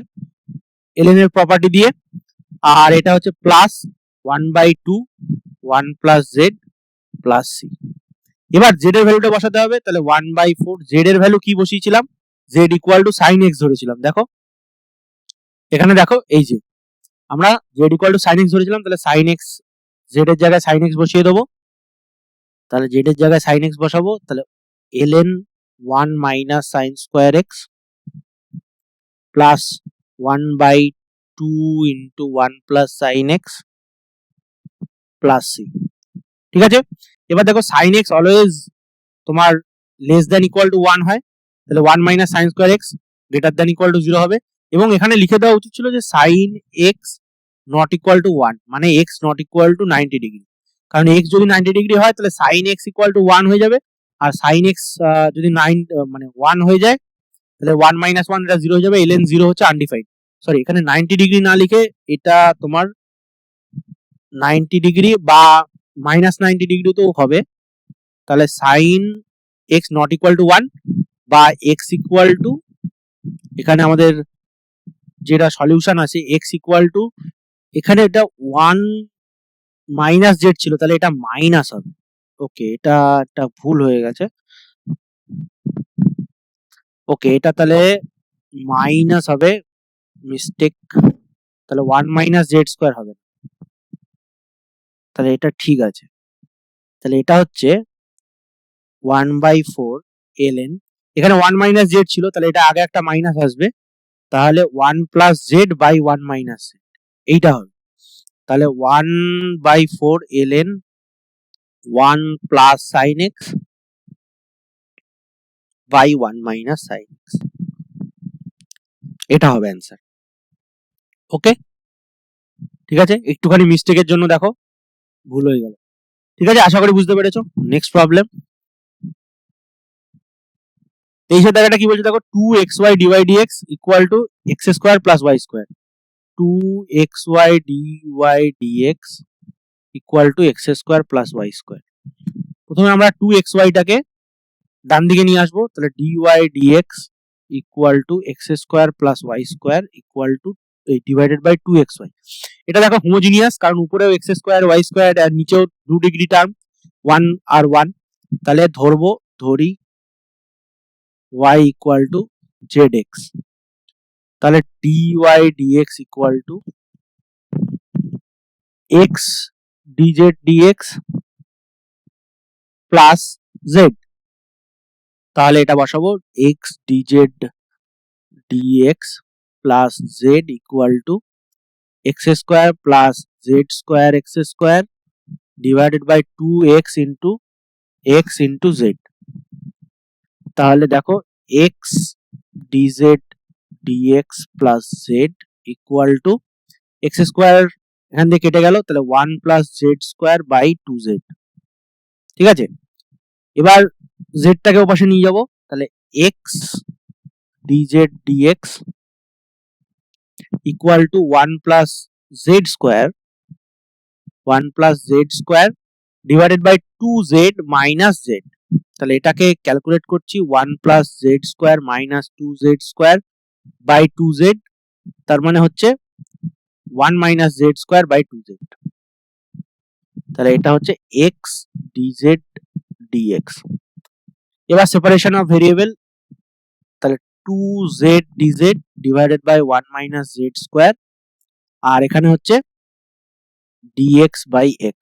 ln এর প্রপার্টি দিয়ে, আর এটা হচ্ছে plus 1/2 1 plus z plus c. এবার জেড এর ভ্যালুটা বসাতে হবে, তাহলে 1/4 জেড এর ভ্যালু কি বসিয়েছিলাম, z equal to sine x ধরেছিলাম, দেখো এখানে দেখো এই যে আমরা z equal to sine x ধরেছিলাম, তাহলে সাইন এক্স জেড এর জায়গায় সাইন এক্স বসিয়ে দেবো, তাহলে জেড এর জায়গায় সাইন এক্স বসাবো, তাহলে ln 1 minus sine square x plus 1/2 into 1 plus sine x plus c, ঠিক আছে। এবার দেখো সাইন এক্স অলওয়েজ তোমার লেস দ্যান ইকুয়াল টু 1 হয়, তাহলে 1 minus sine square x greater than equal to 0 হবে, এবং এখানে লিখে দেওয়া উচিত ছিল যে sine x not equal to 1 মানে x not equal to 90 degree, কারণ এক্স যদি 90 ডিগ্রি হয় তাহলে সাইন এক্স ইকুয়াল টু 1 হয়ে যাবে, আর সাইন এক্স যদি 1 হয়ে যায় তাহলে 1 মাইনাস 1 এটা 0 হয়ে যাবে, ln 0 হচ্ছে আনডিফাইন্ড, সরি এখানে 90 ডিগ্রি না লিখে এটা তোমার 90 ডিগ্রি বা -90 ডিগ্রি তো হবে, তাহলে sine x not equal to 1 বা এক্স ইকুয়াল টু, এখানে আমাদের যেটা সলিউশন আছে এক্স ইকুয়াল টু, এখানে এটা 1 মাইনাস জেড ছিল, তাহলে এটা মাইনাস হবে। ওকে, এটা একটা ভুল হয়ে গেছে। ওকে, এটা তাহলে মাইনাস হবে, মিস্টেক। তাহলে 1 মাইনাস জেড স্কোয়ার হবে, তাহলে এটা ঠিক আছে। তাহলে এটা হচ্ছে 1/4 ln, এখানে 1 মাইনাস জেড ছিল, তাহলে এটা আগে একটা মাইনাস আসবে, তাহলে 1 plus z by 1 minus z, এইটা হবে। তাহলে 1/4 ln 1 plus sine x by 1 minus sine x, এটা হবে অ্যান্সার। ওকে, ঠিক আছে, একটুখানি মিস্টেকের জন্য দেখো ভুল হয়ে গেল। ঠিক আছে, আশা করি বুঝতে পেরেছো। নেক্সট প্রবলেম, এই সাথে দেখাটা কি বলছে দেখো, 2xy dy dx equal to x square plus y square, 2xy dy dx equal to x square plus y square. প্রথমে আমরা 2xy টাকে ডান দিকে নিয়ে আসবো, তাহলে dy dx equal to x square plus y square equal to divided by 2xy। এটা দেখো homogeneous, কারণ উপরেও x স্কোয়ার y স্কোয়ার আর নিচেও 2 ডিগ্রি টার্ম 1 আর 1, তাহলে ধরি y ইকুয়াল টু zx, তাহলে dy dx equal to x dz dx plus z, তাহলে এটা বসাবো x dz dx plus z equal to x square plus z square x square divided by 2x into z। তাহলে দেখো x dz dx plus z equal to x square এখান থেকে কেটে গেল, তাহলে 1 plus z square by 2z। ঠিক আছে, এবার z টাকে ওপাশে নিয়ে যাব, তাহলে x dz dx equal to 1 plus z square divided by 2z minus z। তাহলে এটাকে ক্যালকুলেট করছি, 1 plus z square minus 2z square by 2z, তার মানে হচ্ছে 1 minus z square by 2z। তাহলে এটা হচ্ছে x dz dx। এবার সেপারেশন অফ ভেরিয়েবল, তাহলে 2z dz divided by 1 minus z square, আর এখানে হচ্ছে dx বাই x।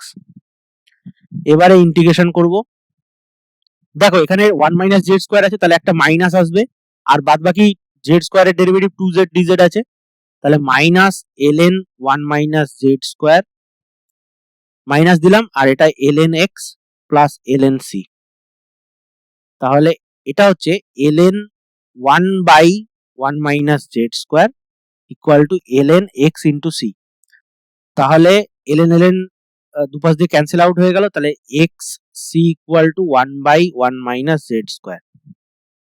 এবারে ইন্টিগ্রেশন করব, দেখো এখানে 1 মাইনাস জেড স্কোয়ার আছে, তাহলে একটা মাইনাস আসবে, আর বাদ বাকি জেড স্কোয়ারের ডেরিভেটিভ 2z dz আছে, তাহলে minus ln 1 minus z square minus দিলাম, আর এটা ln x plus ln c। তাহলে এটা হচ্ছে ln 1 by 1 minus z square equal to ln x into c। তাহলে ln দুপাশ দিয়ে ক্যান্সেল আউট হয়ে গেল, তাহলে x c equal to 1 by 1 minus z square.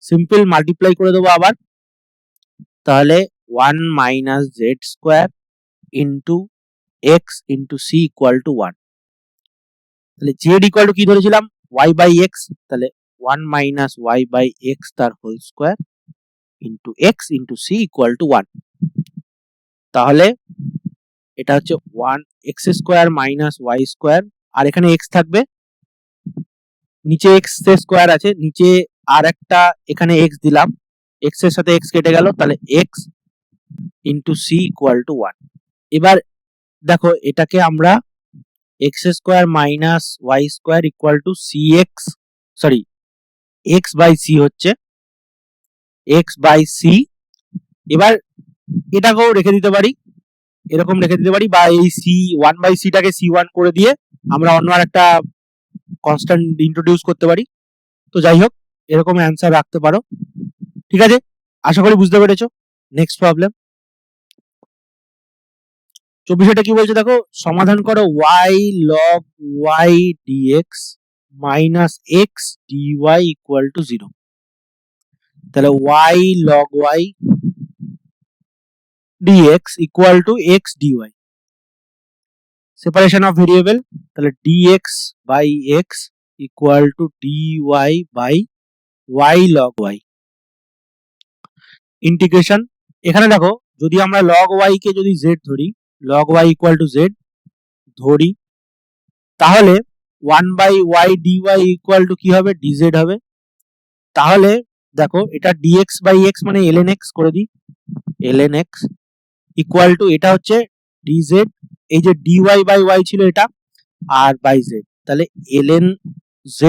Simple multiply করে দেবো আবার, তাহলে 1 minus z square into x into c equal to 1। তাহলে z ইকুয়াল টু কি ধরেছিলাম, y বাই x, তাহলে 1 মাইনাস y বাই x তার whole square into x into c equal to 1। তাহলে এটা হচ্ছে 1 x square minus y square, আর এখানে x থাকবে, নিচে x স্কোয়ার আছে, নিচে আর একটা এখানে x দিলাম, x এর সাথে x কেটে গেল, তাহলে x into c equal to 1। এবার দেখো এটাকে আমরা x square minus y square equal to cx, sorry x by c হচ্ছে x বাই c। এবার এটাকেও রেখে দিতে পারি, এরকম রেখে দিতে পারি, বা এই c 1 বাই c টাকে c1 করে দিয়ে আমরা অন্য আর একটা কনস্ট্যান্ট ইন্ট্রোডিউস করতে পারি। তো যাই হোক, এরকম অ্যান্সার রাখতে পারো। ঠিক আছে, আশা করি বুঝতে পেরেছো। নেক্সট প্রবলেম 24 কি বলছে দেখো, সমাধান করো y log y dx minus x dy equal to 0। তাহলে y log y dx equal to x dy, separation of variable, তাহলে dx by x equal to dy by y log y। Integration, এখানে দেখো যদি আমরা log y কে যদি z ধরি, log y equal two z ধরি, তাহলে 1/y dy ইকুয়াল টু কি হবে, dz হবে। তাহলে দেখো এটা dx বাই x মানে ln x করে দিই, ln x ইকুয়াল টু এটা হচ্ছে dz, এই যে dy বাই y ছিল এটা, আর বাই z, তাহলে ln z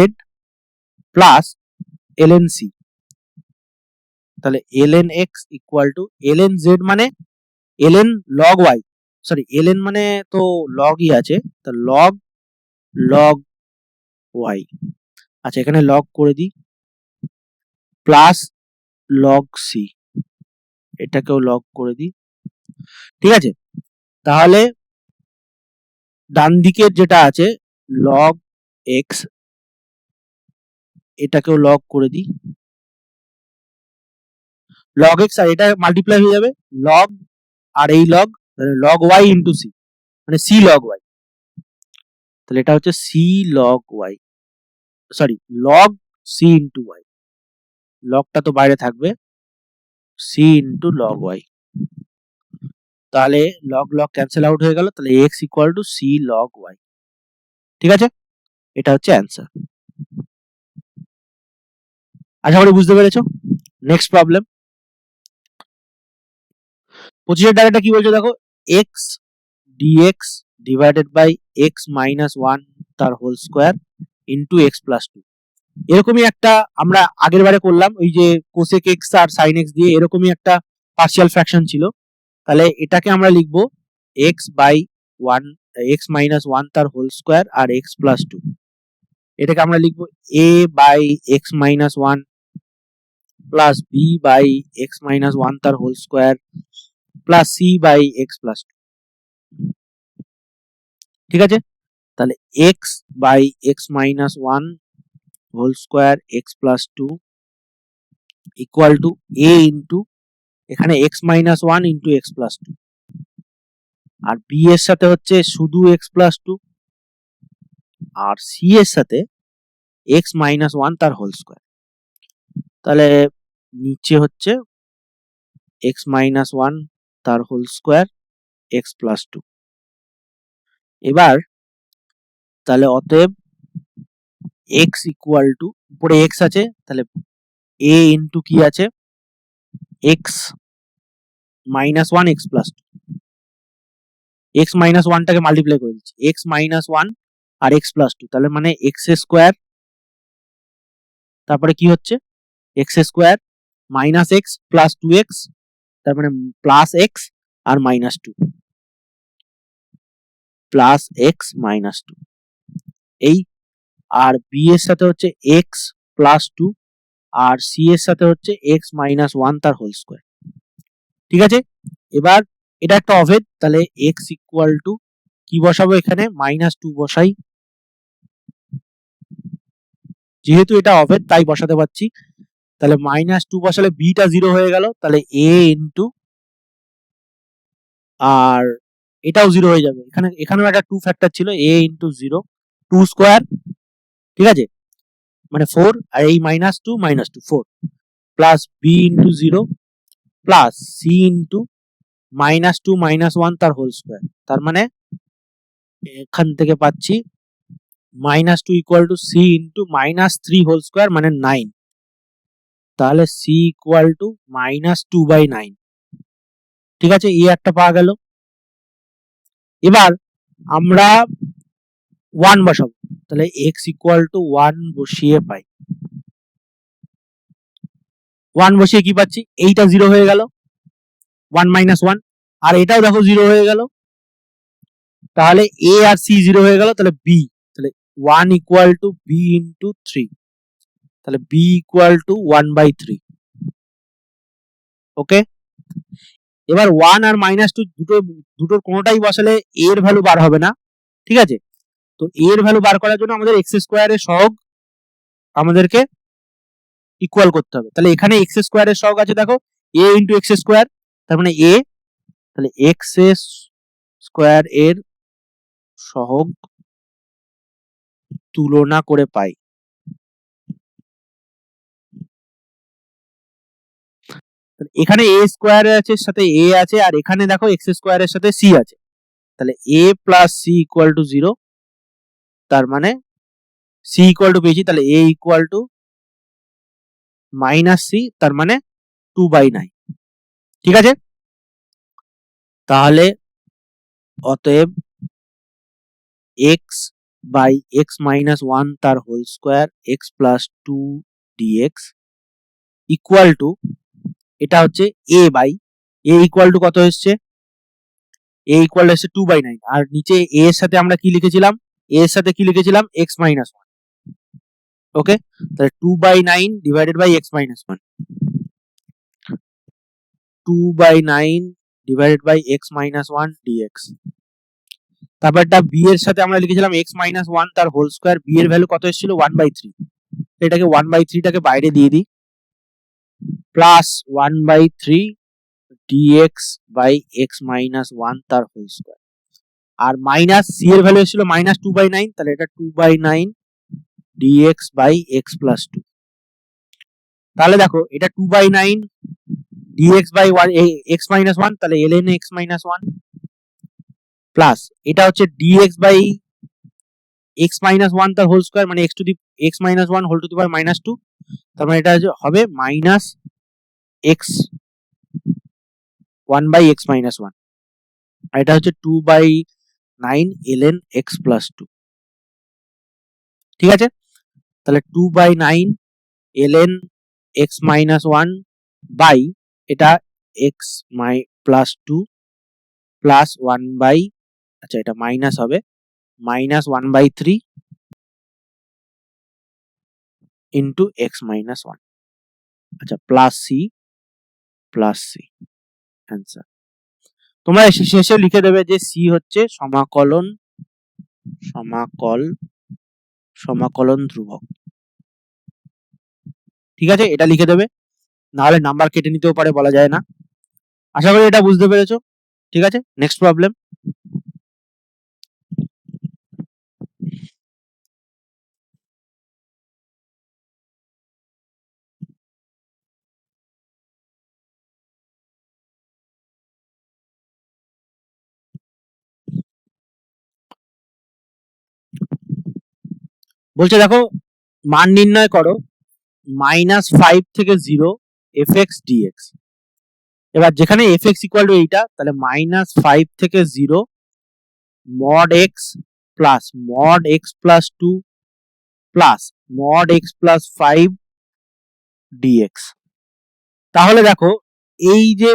plus ln c, তাহলে ln x equal to ln z মানে ln log y, sorry ln মানে তো log ই আছে, তো log y, আচ্ছা এখানে log করে দিই, প্লাস log c, এটাকেও log করে দিই, ঠিক আছে। তাহলে ডান দিকের যেটা আছে log x, এটাকেও log করে দিই, log x আর এটা মাল্টিপ্লাই হয়ে যাবে, log আর এই log y ইন্টু c, মানে c log y, তাহলে এটা হচ্ছে c log y, sorry log c into y, লগটা তো বাইরে থাকবে, c ইন্টু log y, তাহলে log ক্যান্সেল আউট হয়ে গেল, তাহলে x equal to c log y, ঠিক আছে, এটা হচ্ছে অ্যান্সার। আশা করি বুঝতে পেরেছো। নেক্সট প্রবলেম 25 এর দাগেটা কি বলছে দেখো, x dx divided by x minus 1 তার whole square into x plus 2, এরকমই একটা আমরা আগের বারে করলাম, ওই যে কোসেক x আর সাইন x দিয়ে এরকমই একটা পার্শিয়াল ফ্র্যাকশন ছিল, তাহলে এটাকে আমরা লিখবো x বাই 1 x মাইনাস 1 তার হোল স্কোয়ার আর x প্লাস 2, এটাকে আমরা লিখবো a by x minus 1 plus b by x minus 1 তার whole square plus c by x plus 2, ঠিক আছে। তাহলে x by x minus 1 whole square x plus 2 equal to a into এখানে x minus 1 into x plus 2, আর b এর সাথে হচ্ছে শুধু x প্লাস 2, আর c এর সাথে x মাইনাস 1 তার হোল স্কোয়ার, তাহলে নিচে হচ্ছে x মাইনাস 1 তার হোল স্কোয়ার x প্লাস 2, এবার তাহলে অতএব x ইকুয়াল টু, উপরে x আছে তাহলে a ইন্টু কি আছে x minus 1 x plus 2, x minus 1টাকে মাল্টিপ্লাই করে দিচ্ছি, x মাইনাস 1 আর x প্লাস 2, তাহলে মানে x স্কোয়ার, তারপরে কি হচ্ছে x square minus x plus 2x, তার মানে প্লাস x আর মাইনাস 2, প্লাস x মাইনাস 2, এই আর b এর সাথে হচ্ছে x প্লাস 2 আর c এর সাথে হচ্ছে x মাইনাস 1 তার হোল স্কোয়ার, ঠিক আছে। এবার এটা একটা অভেদ, তাহলে x ইকুয়াল টু কি বসাবো, এখানে মাইনাস 2 বসাই, যেহেতু এটা অভেদ তাই বসাতে পারছি, তাহলে মাইনাস 2 বসালে b টা 0 হয়ে গেল, তাহলে a ইন্টু, আর এটাও 0 হয়ে যাবে, এখানেও একটা 2 ফ্যাক্টর ছিল, a ইন্টু 0 2 স্কোয়ার, ঠিক আছে, মানে 4, আর এই minus 2 4 plus b into 0 plus c into minus 2 minus 1 তার হোল স্কোয়ার, তার মানে এখান থেকে পাচ্ছি minus 2 equal to c into minus 3 whole square মানে 9, তাহলে c ইকুয়াল টু মাইনাস 2/9, ঠিক আছে, এই একটা পাওয়া গেল। এবার আমরা 1 বসাবো, তাহলে x ইকুয়াল টু 1 বসিয়ে পাই, 1 বসিয়ে কি পাচ্ছি, এইটা 0 হয়ে গেল 1 মাইনাস 1, আর এটাও দেখো 0 হয়ে গেল, তাহলে a আর c 0 হয়ে গেল, তাহলে b, তাহলে 1 ইকুয়াল টু b ইন্টু 3, তাহলে b ইকুয়াল টু 1/3, ওকে। এবার 1 আর মাইনাস 2 দুটোর কোনোটাই বসালে a এর ভ্যালু বার হবে না, ঠিক আছে, তো a এর ভ্যালু বার করার জন্য আমাদের x স্কোয়ারের সহগ আমাদেরকে ইকুয়াল করতে হবে, তাহলে এখানে x স্কোয়ারের সহগ আছে দেখো a ইন্টু x স্কোয়ার, তার মানে a, তাহলে x স্কোয়ার এর সহগ তুলনা করে পাই, এখানে a স্কোয়ার আছে সাথে a আছে, আর এখানে দেখো x স্কোয়ারের সাথে c আছে, তাহলে a plus c equal to 0, তার মানে সি ইকুয়াল টু পেয়েছি, তাহলে a equal to minus c, তার মানে 2/9। ঠিক আছে, তাহলে অতএব x by x minus one তার whole square x plus 2 dx equal to, এটা হচ্ছে a by a equal to কত এসছে, এ ইকুয়াল এসছে 2/9, আর নিচে এ এর সাথে আমরা কি লিখেছিলাম, এ এর সাথে কি লিখেছিলাম এক্স মাইনাস ওয়ান। ওকে, তাহলে 2/9 divided by x minus one, 2/9 divided by x minus one dx. তারপরটা বি এর সাথে আমরা লিখেছিলাম এক্স মাইনাস ওয়ান তার হোল স্কোয়ার, বি এর ভ্যালু কত এসেছিল 1/3, এটাকে 1/3টাকে বাইরে দিয়ে দিই, plus 1/3 dx by x minus one তার হোল স্কোয়ার, আর মাইনাস সি এর ভ্যালু এসেছিল মাইনাস 2/9, তাহলে এটা 2/9 dx বাই এক্স প্লাস 2। তাহলে দেখো এটা 2/9 dx by x minus one, তাহলে ln x minus one, plus এটা হচ্ছে dx by x minus one তার হোল স্কোয়ার, মানে x to the x minus one whole to the power minus two, তার মানে এটা হবে minus x one by x minus one, আর এটা হচ্ছে 2/9 ln x প্লাস 2। ঠিক আছে, তাহলে 2/9 ln x minus one by এটা x প্লাস 2 প্লাস 1 বাই, আচ্ছা এটা মাইনাস হবে, minus 1/3 into x minus one, আচ্ছা প্লাস সি অ্যান্সার। তোমরা শেষে লিখে দেবে যে সি হচ্ছে সমাকলন ধ্রুবক। ঠিক আছে, এটা লিখে দেবে, নাহলে নাম্বার কেটে নিতেও পারে, বলা যায় না। আশা করি এটা বুঝতে পেরেছো। ঠিক আছে, নেক্সট প্রবলেম। বলছে দেখো মান নির্ণয় করো -5 থেকে 0 fx dx। এবার যেখানে fx ইকুয়াল টু এইটা, তাহলে -5 থেকে 0 mod x plus mod x plus 2 plus mod x plus 5 dx। তাহলে দেখো এই যে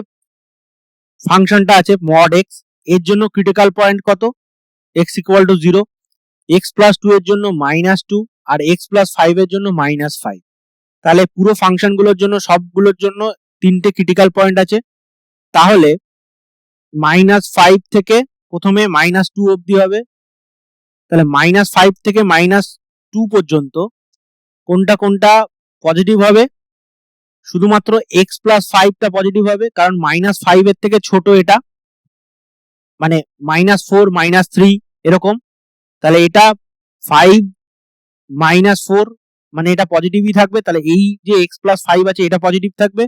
ফাংশনটা আছে mod x, এর জন্য ক্রিটিক্যাল পয়েন্ট কত, x equal to 0, x plus 2 এর জন্য -2, আর x প্লাস 5 এর জন্য -5। তাহলে পুরো ফাংশন গুলোর জন্য সবগুলোর জন্য তিনটে ক্রিটিক্যাল পয়েন্ট আছে। তাহলে -5 থেকে প্রথমে -2 অবধি হবে, তাহলে -5 থেকে -2 পর্যন্ত কোনটা কোনটা পজিটিভ হবে, শুধুমাত্র x প্লাস 5টা পজিটিভ হবে, কারণ -5 এর থেকে ছোট এটা, মানে -4 -3 এরকম। তাহলে এটা 5 -4 মানে এটা পজিটিভই থাকবে, তাহলে এই যে x প্লাস 5 আছে এটা পজিটিভ থাকবে।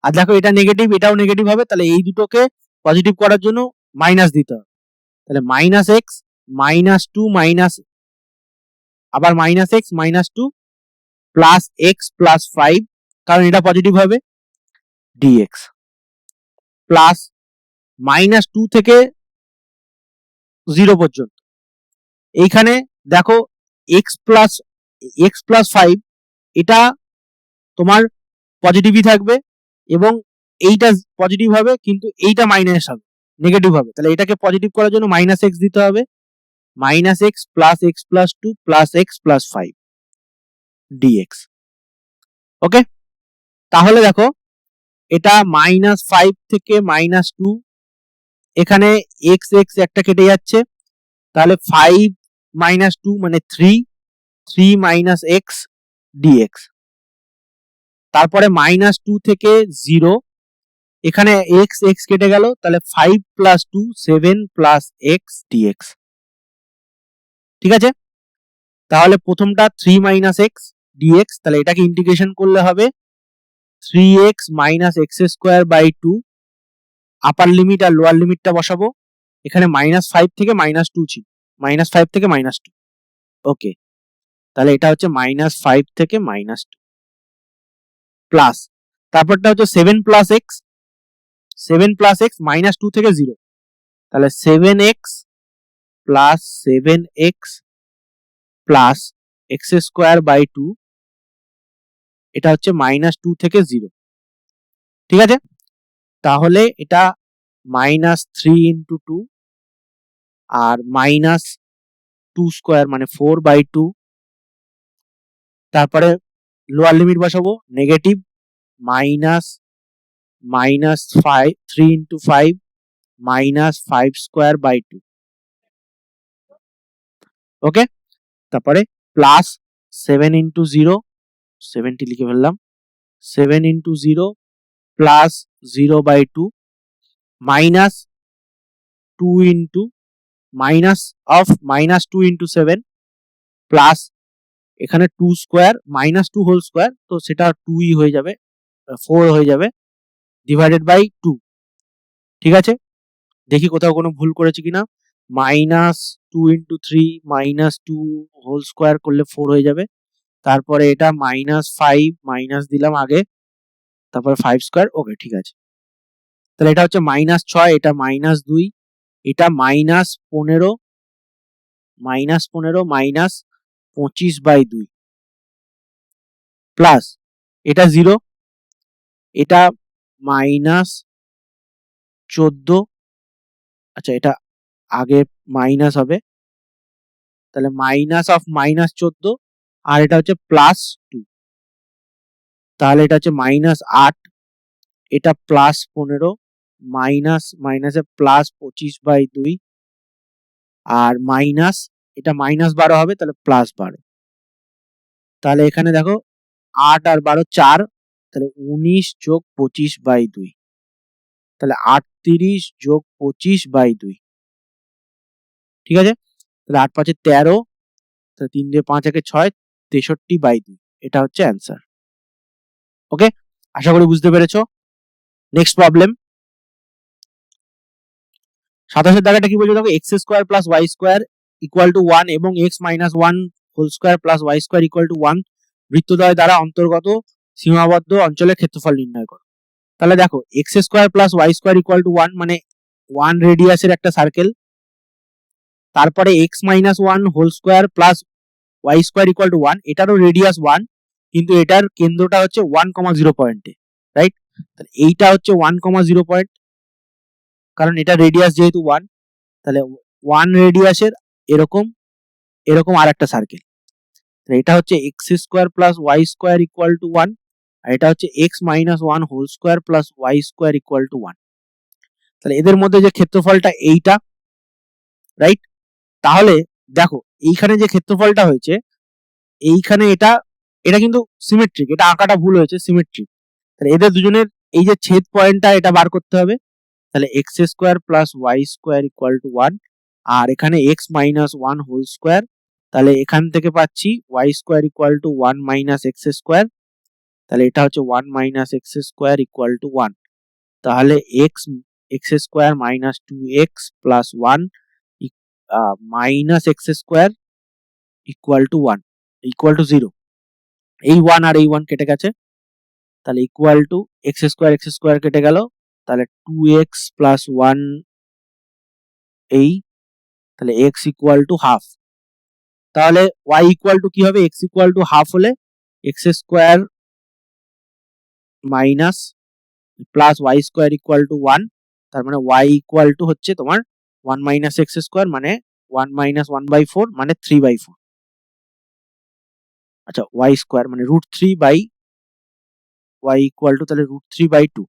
আর দেখো এটা নেগেটিভ, এটাও নেগেটিভ হবে, তাহলে এই দুটোকে পজিটিভ করার জন্য মাইনাস দিতে হবে, তাহলে -x -2 মাইনাস আবার -x -2 প্লাস x প্লাস 5, কারণ এটা পজিটিভ হবে, dx প্লাস -2 থেকে 0 পর্যন্ত। এইখানে দেখো x প্লাস 5 এটা তোমার পজিটিভই থাকবে, এবং এইটা পজিটিভ হবে কিন্তু এইটা মাইনাস হবে, নেগেটিভ হবে, তাহলে এটাকে পজিটিভ করার জন্য -x দিতে হবে, -x plus x plus 2 plus x plus 5 dx। ওকে, তাহলে দেখো এটা -5 থেকে -2, এখানে x একটা কেটে যাচ্ছে, তাহলে 5 -2 মানে 3 মাইনাস x dx। তারপরে -2 থেকে 0, এখানে x কেটে গেল, তাহলে 5 প্লাস 2 7 প্লাস x dx। ঠিক আছে, তাহলে প্রথমটা 3 মাইনাস x dx, তাহলে এটাকে ইন্টিগ্রেশন করলে হবে 3x minus x square by 2, upper limit আর লোয়ার লিমিটটা বসাবো, এখানে -5 থেকে -2 ছিল, -5 থেকে -2, ওকে, তাহলে এটা হচ্ছে -5 থেকে -2 প্লাস, তারপরটা হচ্ছে 7 প্লাস এক্স, 7 প্লাস এক্স -2 থেকে 0, তাহলে 7x plus 7x plus x square by 2, এটা হচ্ছে -2 থেকে 0, ঠিক আছে। তাহলে এটা -3 ইন্টু 2 আর -2 স্কোয়ার মানে 4/2, তারপরে লোয়ার লিমিট বসাবো, নেগেটিভ -3 ইন্টু 5 -5 স্কোয়ার বাই 2, ওকে। তারপরে প্লাস 7 ইন্টু 0, 7টি লিখে ফেললাম, 7 into 0 plus 0/2 minus 2 into -2 into 7 plus এখানে 2 স্কোয়ার -2 হোল স্কোয়ার, তো সেটা 2ই হয়ে যাবে, 4 হয়ে যাবে, ডিভাইডেড বাই 2, ঠিক আছে। দেখি কোথাও কোনো ভুল করেছি কিনা, -2 ইন্টু 3 -2 হোল স্কোয়ার করলে 4 হয়ে যাবে, তারপরে এটা -5 মাইনাস দিলাম আগে, তারপরে 5 স্কোয়ার, ওকে ঠিক আছে। তাহলে এটা হচ্ছে -6, এটা -2, এটা -15 -25/2 প্লাস এটা 0, এটা -14, আচ্ছা এটা আগে মাইনাস হবে, তাহলে -14 আর এটা হচ্ছে +2, তাহলে এটা হচ্ছে -8, এটা +15 মাইনাসে +25/2 আর মাইনাস এটা -12 হবে, তাহলে +12, তাহলে এখানে দেখো 8 আর 12 4, তাহলে 19 যোগ 25/2, তাহলে 38 যোগ 25/2, ঠিক আছে। তাহলে 8 5 13, তাহলে 3 দিয়ে 5 একে 6, 63/2, এটা হচ্ছে অ্যান্সার, ওকে। আশা করি বুঝতে পেরেছো। নেক্সট প্রবলেম 27 দাগাটা কি বলছে দেখো, x square plus y square equal to 1 এবং x minus 1 whole square plus y square equal to 1 বৃত্তদ্বয় দ্বারা অন্তর্গত সীমাবদ্ধ অঞ্চলের ক্ষেত্রফল নির্ণয় করো। তাহলে দেখো x square plus y square equal to 1 মানে 1 রেডিয়াসের একটা সার্কেল, তারপরে x minus 1 whole square plus y square equal to 1, এটারও রেডিয়াস 1, কিন্তু এটার কেন্দ্রটা হচ্ছে 1,0 পয়েন্টে, রাইট। তাহলে এইটা হচ্ছে 1,0 পয়েন্ট, কারণ এটা রেডিয়াস যেহেতু 1, তাহলে 1 রেডিয়াসের এরকম এরকম আর একটা সার্কেল, এটা হচ্ছে x square plus y square equal to 1, আর এটা হচ্ছে x minus 1 whole square plus y square equal to 1, তাহলে এদের মধ্যে যে ক্ষেত্রফলটা এইটা, রাইট। তাহলে দেখো এইখানে যে ক্ষেত্রফলটা হয়েছে, এইখানে এটা এটা কিন্তু সিমেট্রিক, এটা আঁকাটা ভুল হয়েছে, সিমেট্রিক, তাহলে এদের দুজনের এই যে ছেদ পয়েন্টটা এটা বার করতে হবে, তাহলে x square plus y square equal to 1, আর এখানে এক্স মাইনাস 1 হোল স্কোয়ার, তাহলে এখান থেকে পাচ্ছি y square equal to 1 minus x square, তাহলে এটা হচ্ছে 1 minus x square equal to 1, তাহলে x square minus 2x plus 1 minus x square equal to 1 equal to 0, এই 1 আর এই 1 কেটে গেছে, তাহলে ইকুয়াল টু এক্স স্কোয়ার কেটে গেল, তাহলে 2x প্লাস 1 এই, তাহলে x ইকুয়াল টু হাফ, তাহলে y ইকুয়াল টু কি হবে, x ইকুয়াল টু হাফ হলে x square minus plus y square equal to 1, তার মানে y ইকুয়াল টু হচ্ছে তোমার 1 মাইনাস এক্স স্কোয়ার মানে 1 মাইনাস 1/4 মানে 3/4, আচ্ছা y স্কোয়ার মানে √3 y ইকুয়াল টু তাহলে √3/2,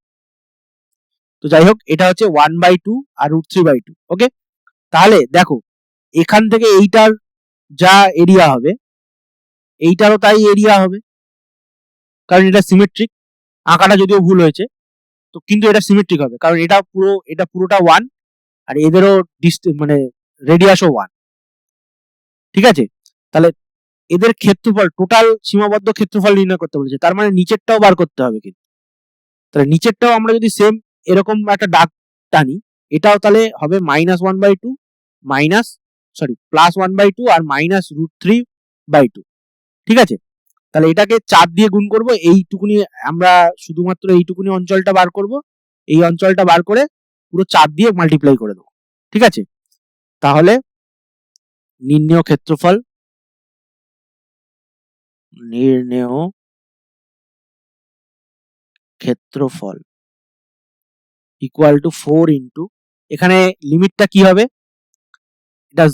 তো যাই হোক এটা হচ্ছে 1/2 আর √3/2, ওকে। তাহলে দেখো এখান থেকে এইটার যা এরিয়া হবে এইটারও তাই এরিয়া হবে, কারণ এটা সিমেট্রিক, আঁকাটা যদিও ভুল হয়েছে, তো কিন্তু এটা সিমেট্রিক হবে, কারণ এটা পুরোটা 1 আর এদেরও মানে রেডিয়াসও 1, ঠিক আছে। তাহলে এদের ক্ষেত্রফল টোটাল সীমাবদ্ধ ক্ষেত্রফল নির্ণয় করতে বলেছে, তার মানে নিচেরটাও বার করতে হবে কিন্তু, তাহলে নিচেরটাও আমরা যদি সেম এরকম একটা দাগ টানি, এটাও তাহলে হবে -1/2 মাইনাস সরি +1/2 আর -√3/2, ঠিক আছে। তাহলে এটাকে 4 দিয়ে গুণ করব, এইটুকুনি আমরা শুধুমাত্র এইটুকুনি অঞ্চলটা বার করব, এই অঞ্চলটা বার করে পুরো 4 দিয়ে মাল্টিপ্লাই করে দেবো, ঠিক আছে। তাহলে নির্ণেয় ক্ষেত্রফল ইকুয়াল টু 4 ইন্টু, এখানে লিমিটটা কি হবে, এটা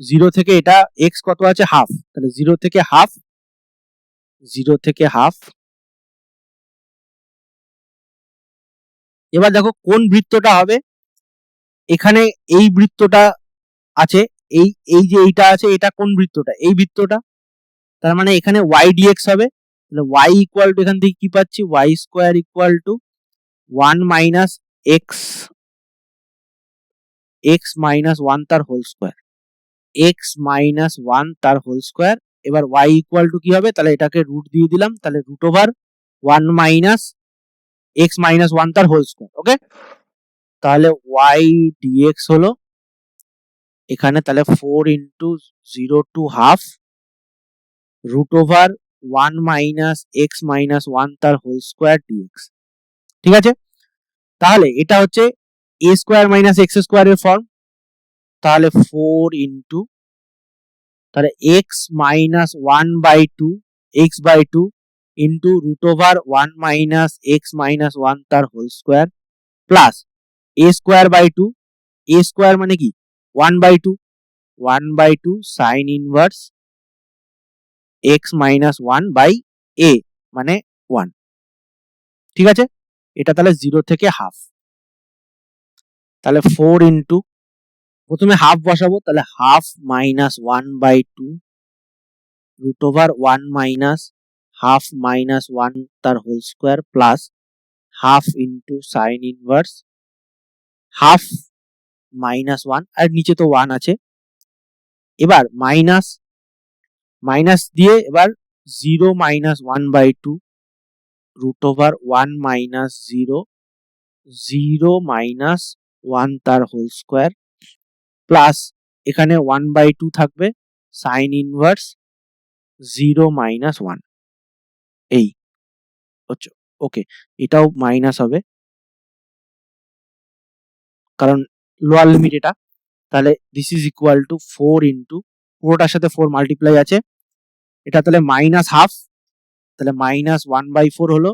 0 থেকে এটা x কত আছে হাফ, তাহলে 0 থেকে হাফ। এবার দেখো কোন বৃত্তটা হবে, এখানে এই বৃত্তটা আছে, এই যে এইটা আছে, এটা কোন বৃত্তটা, এই বৃত্তটা, তার মানে এখানে y dx হবে। তাহলে y ইকুয়াল টু, এখান থেকে কি পাচ্ছি, y square equal to 1 minus x minus 1 তার হোল স্কোয়ার, x মাইনাস 1 তার হোল স্কোয়ার। এবার y ইকুয়াল টু কি হবে, তাহলে এটাকে রুট দিয়ে দিলাম, তাহলে root over 1 minus x minus 1 তার হোল স্কোয়ার, ওকে। তাহলে y dx হলো এখানে তাহলে 4 into 0 to half root over 1 minus x minus 1 তার হোল স্কোয়ার dx, ঠিক আছে। তাহলে এটা হচ্ছে a square minus x square এর ফর্ম, তাহলে 4 ইন্টু, তাহলে x minus 1/2 x/2 into root over 1 minus x minus 1 তার whole square plus a square by 2, a square মানে কি 1/2 sine inverse x minus 1 by a মানে 1, ঠিক আছে। এটা তাহলে 0 থেকে হাফ, তাহলে 4 ইন্টু, প্রথমে হাফ বসাবো, তাহলে half minus 1/2 root over 1 minus half minus 1 তার whole square plus half into sine inverse half minus 1, আর নিচে তো 1 আছে। এবার মাইনাস দিয়ে এবার 0 minus 1/2 root over 1 minus 0 minus 1 তার হোল স্কোয়ার প্লাস এখানে 1/2 থাকবে সাইন ইনভার্স 0 মাইনাস 1, এই হচ্ছে, ওকে। এটাও মাইনাস হবে কারণ লোয়ার লিমিট এটা। তাহলে this is equal to 4 into, পুরোটার সাথে 4 মাল্টিপ্লাই আছে, এটা তাহলে মাইনাস হাফ, তাহলে মাইনাস 1/4 হলো,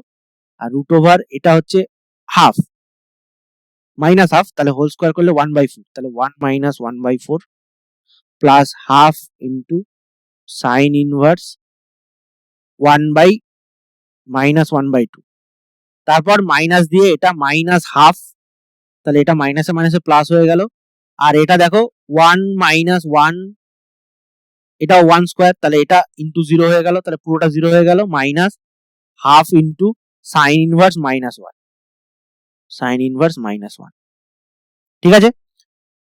আর রুট ওভার এটা হচ্ছে হাফ মাইনাস হাফ, তাহলে হোল স্কোয়ার করলে 1/4, তাহলে 1 minus 1/4 plus half into sine inverse 1 by minus 1/2, তারপর মাইনাস দিয়ে এটা মাইনাস হাফ, তাহলে এটা মাইনাসে মাইনাসে প্লাস হয়ে গেল, আর এটা দেখো 1 মাইনাস 1, এটা 1 স্কোয়ার, তাহলে এটা ইন্টু 0 হয়ে গেল, তাহলে পুরোটা 0 হয়ে গেল, minus half into sine inverse minus 1, ঠিক আছে।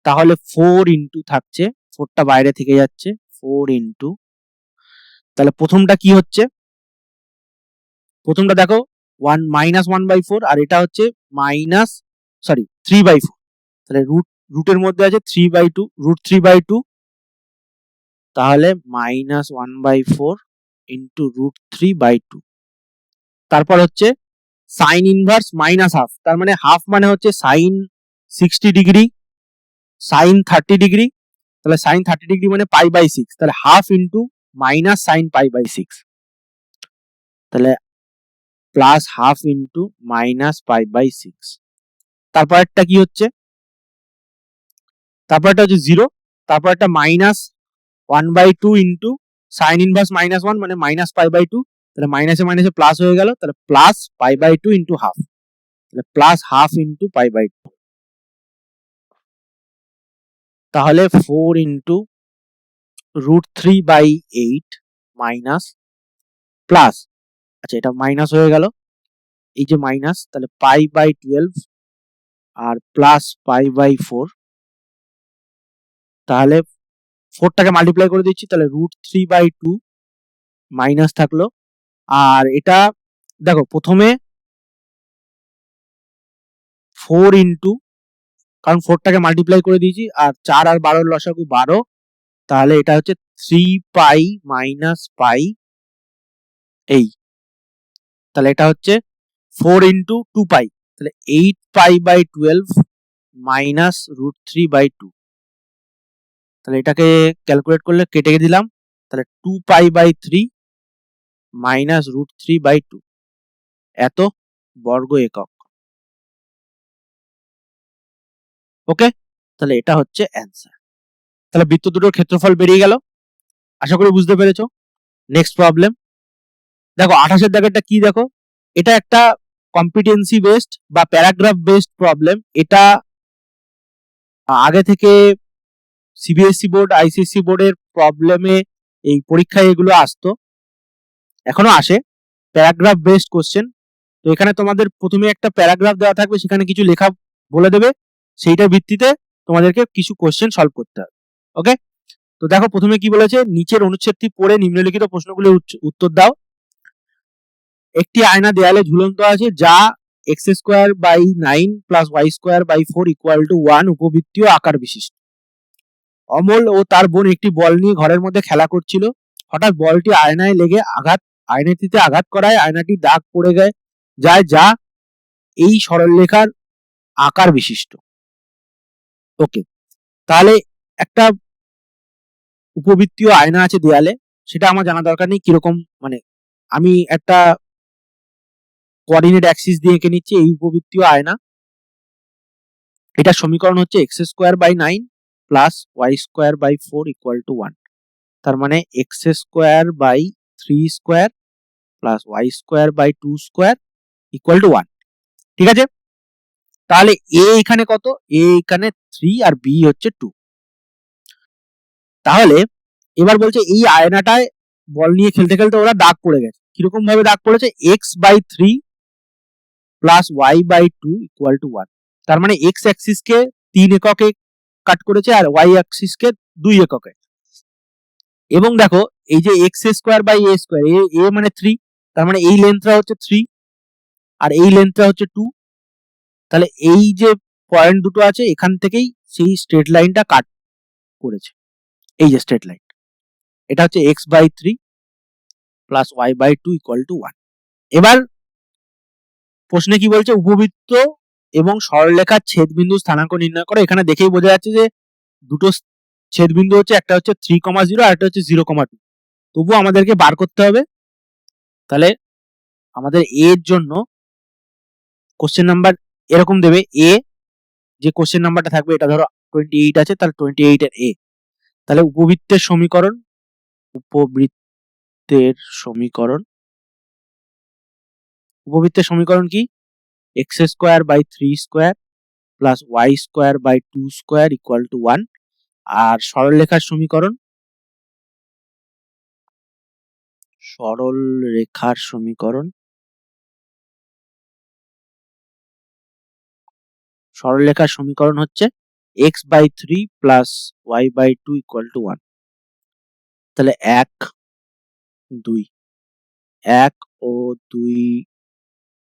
তাহলে 4 ইন্টু থাকছে, 4টা বাইরে থেকে যাচ্ছে, 4 ইন্টু, তাহলে প্রথমটা কি হচ্ছে, প্রথমটা দেখো 1 মাইনাস 1/4, আর এটা হচ্ছে মাইনাস 3/4, তাহলে রুটের মধ্যে আছে 3/2 রুট 3/2, তাহলে মাইনাস 1/4 ইন্টু রুট 3/2, তারপর হচ্ছে সাইন ইনভার্স মাইনাস হাফ, তার মানে হাফ মানে হচ্ছে সাইন 60 ডিগ্রি, সাইন 30 ডিগ্রি, তাহলে সাইন 30 ডিগ্রি মানে π/6, তাহলে হাফ ইন্টু মাইনাস সাইন π/6, তাহলে প্লাস হাফ ইন্টু মাইনাস π/6, তারপর একটা কি হচ্ছে, তারপরটা হচ্ছে 0, তারপর একটা minus 1/2 into sine inverse minus 1 মানে মাইনাস π/2, তাহলে মাইনাসে মাইনাসে প্লাস হয়ে গেল, তাহলে প্লাস π/2 ইন্টু হাফ, তাহলে প্লাস হাফ ইন্টু π/2, তাহলে 4 ইন্টু রুট 3/8 মাইনাস প্লাস, আচ্ছা এটা মাইনাস হয়ে গেল, এই যে মাইনাস, তাহলে π/12 আর প্লাস π/4, তাহলে 4টাকে মাল্টিপ্লাই করে দিচ্ছি, তাহলে রুট 3/2 মাইনাস থাকলো, আর এটা দেখো প্রথমে 4 ইন্টু, কারণ 4টাকে মাল্টিপ্লাই করে দিয়েছি, আর 4 আর 12 লসাগু 12, তাহলে এটা হচ্ছে 3 পাই মাইনাস পাই এই, তাহলে এটা হচ্ছে 4 ইন্টু 2 পাই, তাহলে 8 pi by 12 minus root 3 by 2, তাহলে এটাকে ক্যালকুলেট করলে কেটে দিলাম, তাহলে 2 pi by 3 minus root 3 by 2 এত বর্গ একক। ওকে, তাহলে এটা হচ্ছে অ্যান্সার। তাহলে বৃত্ত দুটোর ক্ষেত্রফল বেরিয়ে গেল, আশা করি বুঝতে পেরেছো। নেক্সট প্রবলেম দেখো, 28 দাগেরটা কি দেখো, এটা একটা কম্পিটেন্সি বেসড বা প্যারাগ্রাফ বেসড প্রবলেম। এটা আগে থেকে সিবিএসসি বোর্ড, আইসিএসসি বোর্ডের প্রবলেমে এই পরীক্ষায় এগুলো আসতো, এখনো আসে, প্যারাগ্রাফ বেসড কোশ্চেন। তো এখানে তোমাদের প্রথমে একটা প্যারাগ্রাফ দেওয়া থাকবে, সেখানে কিছু লেখা বলে দেবে, সেইটার ভিত্তিতে তোমাদেরকে কিছু কোশ্চেন সলভ করতে হবে। ওকে, তো দেখো প্রথমে কি বলেছে, নিচের অনুচ্ছেদটি পড়ে নিম্নলিখিত প্রশ্নগুলির উত্তর দাও। একটি আয়না দেয়ালে ঝুলন্ত আছে যা x square by 9 plus y square by 4 equal to 1 উপবৃত্তীয় আকার বিশিষ্ট। অমল ও তার বোন একটি বল নিয়ে ঘরের মধ্যে খেলা করছিল, হঠাৎ বলটি আয়নায় লেগে আয়নাটিতে আঘাত করায় আয়নাটি দাগ পড়ে যায়, যা এই সরলরেখার আকার বিশিষ্ট। ওকে, তাহলে একটা উপবৃত্তীয় আয়না আছে দেয়ালে, সেটা আমার জানা দরকার নেই কিরকম, মানে আমি একটা কোঅর্ডিনেট অ্যাক্সিস দিয়ে এঁকে নিচ্ছি এই উপবৃত্তীয় আয়না। এটা সমীকরণ হচ্ছে x square by 9 plus y square by 4 equal to 1, তার মানে x square by 3 square plus y square by 2 square equal to 1। ঠিক আছে, তাহলে এ এখানে কত, এ এখানে 3 আর বি হচ্ছে 2। তাহলে এবার বলছে এই আয়নাটায় বল নিয়ে খেলতে খেলতে ওরা দাগ পড়ে গেছে, কিরকম ভাবে দাগ পড়েছে, x by 3 plus y by 2 equal to 1, তার মানে এক্স অ্যাক্সিস কে 3 এককে কাট করেছে আর ওয়াই অ্যাক্সিস কে 2 এককে। এবং দেখো এই যে x square by a square, a মানে 3, তার মানে এই লেন্থটা হচ্ছে 3 আর এই লেন্থটা হচ্ছে 2, তাহলে এই যে পয়েন্ট দুটো আছে এখান থেকেই সেই স্ট্রেট লাইনটা কাট করেছে, এই যে স্ট্রেট লাইন, এটা হচ্ছে x by 3 plus y by 2 equal to 1। এবার প্রশ্নে কি বলছে, উপবৃত্ত এবং সরলরেখার ছেদবিন্দু স্থানাঙ্ক নির্ণয় করো। এখানে দেখেই বোঝা যাচ্ছে যে দুটো ছেদবিন্দু হচ্ছে, একটা হচ্ছে 3,0 আর একটা হচ্ছে 0,2, তবুও আমাদেরকে বার করতে হবে। তাহলে আমাদের এ এর জন্য কোশ্চেন নাম্বার এরকম দেবে, এ যে কোশ্চেন নাম্বারটা থাকবে, এটা ধরো 28 আছে, তাহলে 28 এর এ, তাহলে উপবৃত্তের সমীকরণ কি, x square by 3 square plus y square by 2 square equal to 1। আর সরলরেখার সমীকরণ হচ্ছে x by 3 plus y by 2 equal to 1। তাহলে 1 ও 2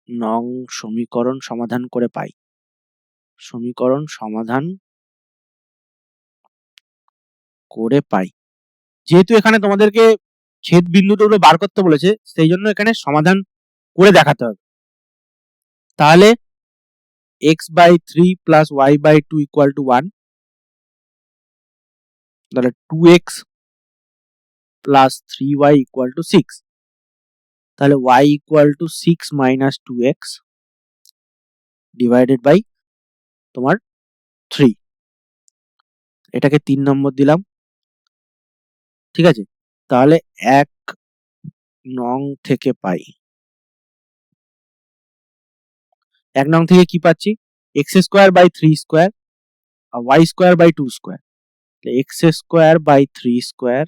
নং সমীকরণ সমাধান করে পাই, যেহেতু এখানে তোমাদেরকে ছেদ বিন্দুগুলো বার করতে বলেছে, সেই জন্য এখানে সমাধান করে দেখাতে হবে। তাহলে x by 3 plus y by 2 equal to 1, তাহলে 2x plus 3y equal to 6, তাহলে y equal to 6 minus 2x divided by তোমার 3, এটাকে 3 নম্বর দিলাম। ঠিক আছে, তাহলে 1 নং থেকে পাই, 1 নং থেকে কি পাচ্ছি, এক্স স্কোয়ার বাই 3 স্কোয়ার আর y square by 2 square, x square by 3 square.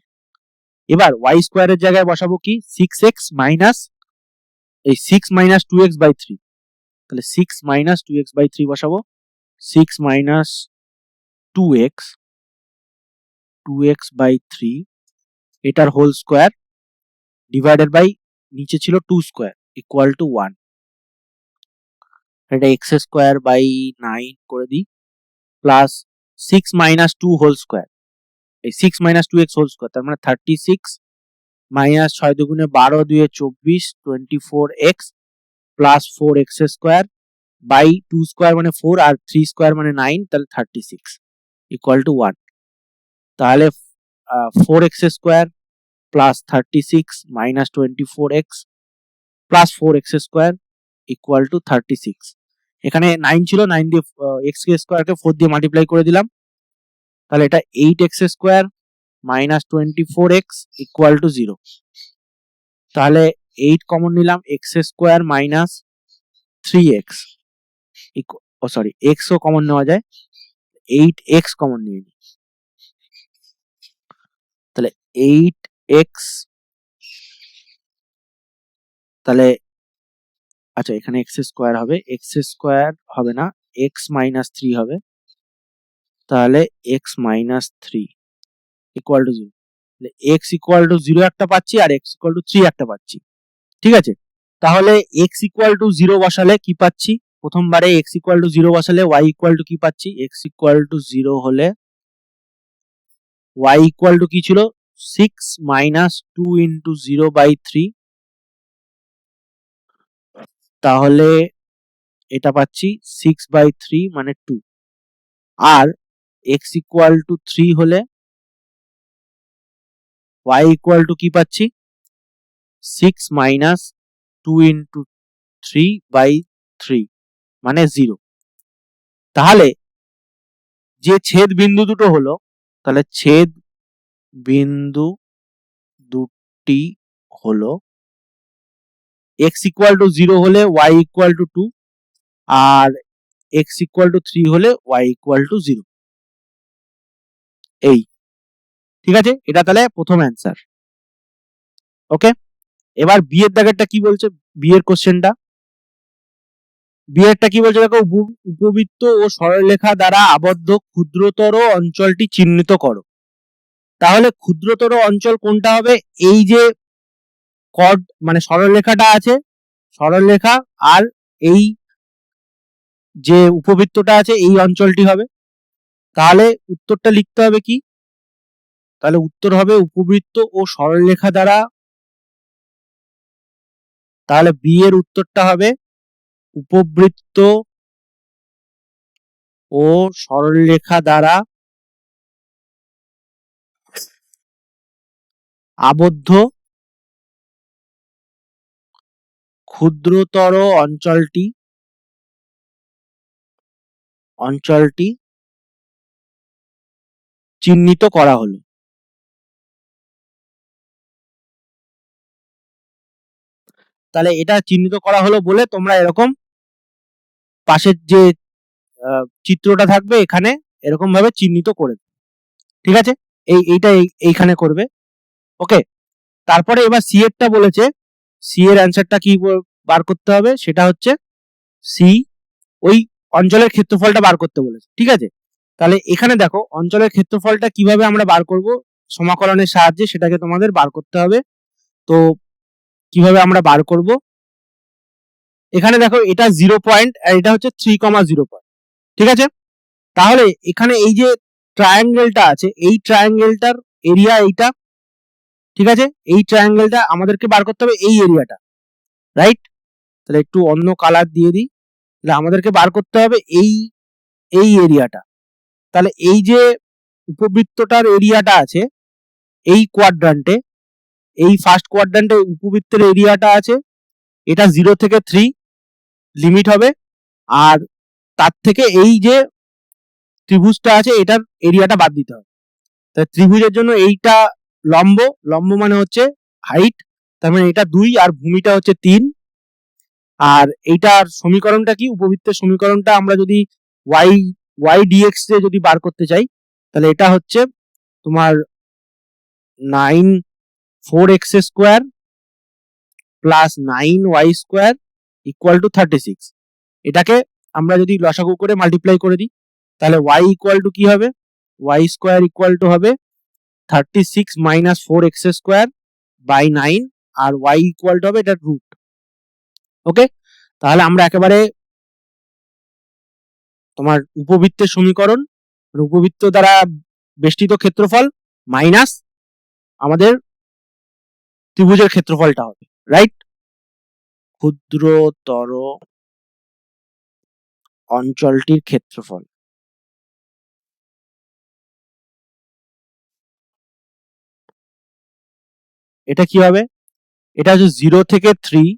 এবার ওয়াই স্কোয়ারের জায়গায় বসাবো কি, 6x মাইনাস এই 6 মাইনাস 2x বাই 3, তাহলে 6 মাইনাস 2x বাই 3 বসাবো, 6 মাইনাস 2x বাই 3 এটার হোল স্কোয়ার ডিভাইডেড বাই নিচে ছিল 2 স্কোয়ার ইকুয়াল টু 1, এটা এক্স স্কোয়ার বাই 9 করে দিই প্লাস 6 মাইনাস 2 হোল স্কোয়ার, এই 6 মাইনাস 2x হোল স্কোয়ার, তার মানে 36 মাইনাস 6 দুগুণে 12 2 24 24x plus 4x square by 2 square মানে 4 আর 3 স্কোয়ার মানে 9, তাহলে 36 ইকুয়াল টু 1। তাহলে 4x square plus 36 minus 24x plus 4x square equal two 36। এখানে 9 ছিল, 9 দিয়ে x স্কোয়ারকে 4 দিয়ে মাল্টিপ্লাই করে দিলাম, তাহলে এটা 8x square minus 24x equal to 0। তাহলে 8 কমন নিলাম, x square minus 3x sorry x ও কমন নেওয়া যায়, 8x কমন নিয়ে নিই, তাহলে 8x, তাহলে আচ্ছা এখানে x স্কোয়ার হবে, x স্কোয়ার হবে না, x মাইনাস 3 হবে, তাহলে x minus 3 equal to 0। x equal to 0 একটা পাচ্ছি আর x ইকুয়াল টু 3 একটা পাচ্ছি, ঠিক আছে। তাহলে x ইকুয়াল টু 0 বসালে কি পাচ্ছি, প্রথমবারে x ইকুয়াল টু 0 বসালে y ইকুয়াল টু কি পাচ্ছি, x ইকুয়াল টু 0 হলে y ইকুয়াল টু কি ছিল 6 মাইনাস 2 ইন্টু 0 বাই 3, তাহলে এটা পাচ্ছি 6 বাই 3 মানে 2। আর x ইকুয়াল টু 3 হলে y ইকুয়াল টু কি পাচ্ছি 6 মাইনাস 2 ইন্টু 3 বাই 3 মানে 0। তাহলে যে ছেদ বিন্দু দুটো হলো, তাহলে ছেদ বিন্দু দুটি হলো x ইকুয়াল টু 0 হলে y ইকুয়াল টু 2 আর x ইকুয়াল টু 3 হলে y ইকুয়াল টু 0। এই ঠিক আছে, এটা তাহলে প্রথম অ্যান্সার। ওকে, এবার বি এর দাগেরটা কি বলছে, বি এর কোশ্চেনটা, বি এরটা কি বলছে দেখো, উপবৃত্ত ও সরলরেখা দ্বারা আবদ্ধ ক্ষুদ্রতর অঞ্চলটি চিহ্নিত করো। তাহলে ক্ষুদ্রতর অঞ্চল কোনটা হবে, এই যে কর্ড মানে সরলরেখাটা আছে, সরলরেখা আর এই যে উপবৃত্তটা আছে এই অঞ্চলটি হবে। তাহলে উত্তরটা লিখতে হবে কি, তাহলে উত্তর হবে উপবৃত্ত ও সরলরেখা দ্বারা, তাহলে বি এর উত্তরটা হবে উপবৃত্ত ও সরলরেখা দ্বারা আবদ্ধ ক্ষুদ্রতর অঞ্চলটি চিহ্নিত করা হলো। তাহলে এটা চিহ্নিত করা হলো বলে তোমরা এরকম পাশের যে চিত্রটা থাকবে এখানে এরকম ভাবে চিহ্নিত করে, ঠিক আছে, এইটা এইখানে করবে। ওকে, তারপরে এবার সি এরটা বলেছে, সি এর অ্যান্সারটা কি বার করতে হবে, সেটা হচ্ছে সি ওই অঞ্চলের ক্ষেত্রফলটা বার করতে বলেছে, ঠিক আছে। তাহলে এখানে দেখো অঞ্চলের ক্ষেত্রফলটা কিভাবে আমরা বার করব, সমাকলনের সাহায্যে সেটাকে তোমাদের বার করতে হবে। তো কিভাবে আমরা বার করব, এখানে দেখো এটা 0 পয়েন্ট আর এটা হচ্ছে 3,0 পয়েন্ট, ঠিক আছে। তাহলে এখানে এই যে ট্রায়াঙ্গেলটা আছে, এই ট্রায়াঙ্গেলটার এরিয়া এইটা, ঠিক আছে, এই ট্রায়াঙ্গেলটা আমাদেরকে বার করতে হবে এই এরিয়াটা, রাইট। তাহলে একটু অন্য কালার দিয়ে দিই, তাহলে আমাদেরকে বার করতে হবে এই এরিয়াটা। তাহলে এই যে উপবৃত্তটার এরিয়াটা আছে এই কোয়াড্রান্টে, এই ফার্স্ট কোয়াড্রান্টে উপবৃত্তের এরিয়াটা আছে, এটা 0 থেকে 3 লিমিট হবে, আর তার থেকে এই যে ত্রিভুজটা আছে এটার এরিয়াটা বাদ দিতে হবে। তাহলে ত্রিভুজের জন্য এইটা লম্ব, লম্ব মানে হচ্ছে হাইট, তার মানে এটা 2 আর ভূমিটা হচ্ছে 3। আর এইটার সমীকরণটা কি, উপবৃত্তের সমীকরণটা আমরা যদি y dx এ যদি বার করতে চাই, তাহলে এটা হচ্ছে তোমার 9 4x square plus 9y square equal two 36। এটাকে আমরা যদি লসাগু করে মাল্টিপ্লাই করে দিই, তাহলে y ইকুয়াল টু কি হবে, y স্কোয়ার ইকুয়াল টু হবে 36 মাইনাস 4x স্কোয়ার বাই 9 আর y ইকুয়াল টু হবে এটা রুট। ওকে, তাহলে আমরা একেবারে তোমার উপবৃত্তের সমীকরণ, উপবৃত্ত দ্বারা বেষ্টিত ক্ষেত্রফল মাইনাস আমাদের ত্রিভুজের ক্ষেত্রফলটা হবে, রাইট? ক্ষুদ্রতর অঞ্চলটির ক্ষেত্রফল। এটা কি হবে? এটা হচ্ছে 0 থেকে 3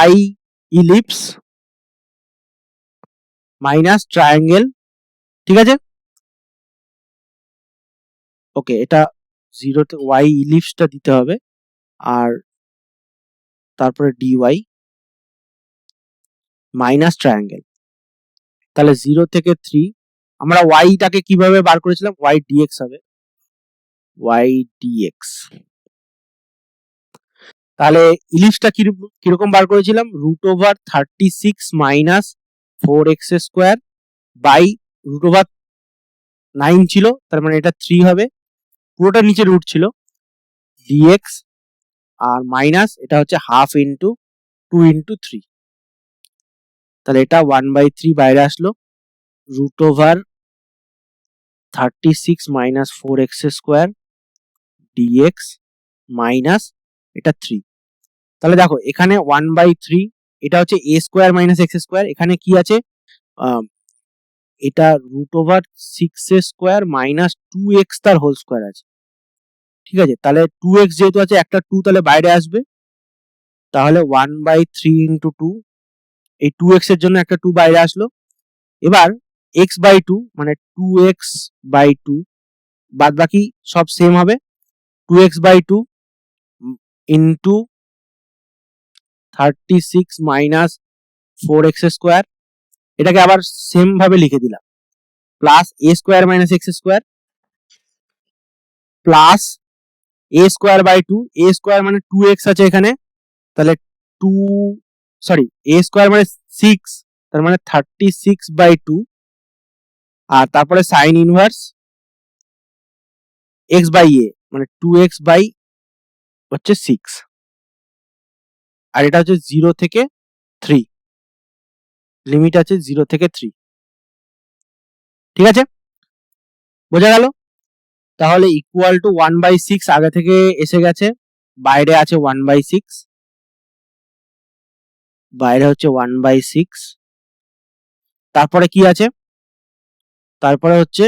y ইলিপস মাইনাস ট্রায়াঙ্গেল, ঠিক আছে? ওকে, এটা 0 তে y ইলিপসটা দিতে হবে, আর তারপরে dy মাইনাস ট্রায়াঙ্গেল। তাহলে 0 থেকে 3 আমরা y টাকে কিভাবে বার করেছিলাম? y dx হবে, y dx। তাহলে ইলিপসটা কিরকম বার করেছিলাম? √36 মাইনাস 4x স্কোয়ার বাই √9 ছিল, তার মানে এটা 3 হবে, পুরোটা নিচে রুট ছিল, dx আর মাইনাস এটা হচ্ছে হাফ ইন্টু 2 ইন্টু 3, তাহলে এটা 1/3 বাইরে আসলো, √36 minus 4x square dx minus এটা 3। তাহলে দেখো এখানে 1/3, এটা হচ্ছে a square minus x square, এখানে কি আছে? এটা √6 স্কোয়ার মাইনাস 2x তার হোল স্কোয়ার আছে, ঠিক আছে? তাহলে 2x যেহেতু আছে, একটা 2 তাহলে বাইরে আসবে, তাহলে 1/3 ইন্টু 2, এই 2x এর জন্য একটা 2 বাইরে আসলো। এবার x/2 মানে 2x/2 বাদ বাকি সব সেম হবে, 2x/2 into 36 minus 4x square, এটাকে আবার সেম ভাবে লিখে দিলাম, plus a square minus x square plus a square by 2, a square মানে 2x আছে এখানে, তাহলে 2 সরি a স্কোয়ার মানে 6, তার মানে 36/2, আর তারপরে sine inverse x by a মানে 2x বাই হচ্ছে 6, আর এটা হচ্ছে 0 থেকে 3, লিমিট আছে 0 থেকে 3, ঠিক আছে? বোঝা গেল? তাহলে ইকুয়াল টু 1/6 আগে থেকে এসে গেছে, বাইরে আছে 1/6, বাইরে হচ্ছে 1/6, তারপরে কি আছে? তারপরে হচ্ছে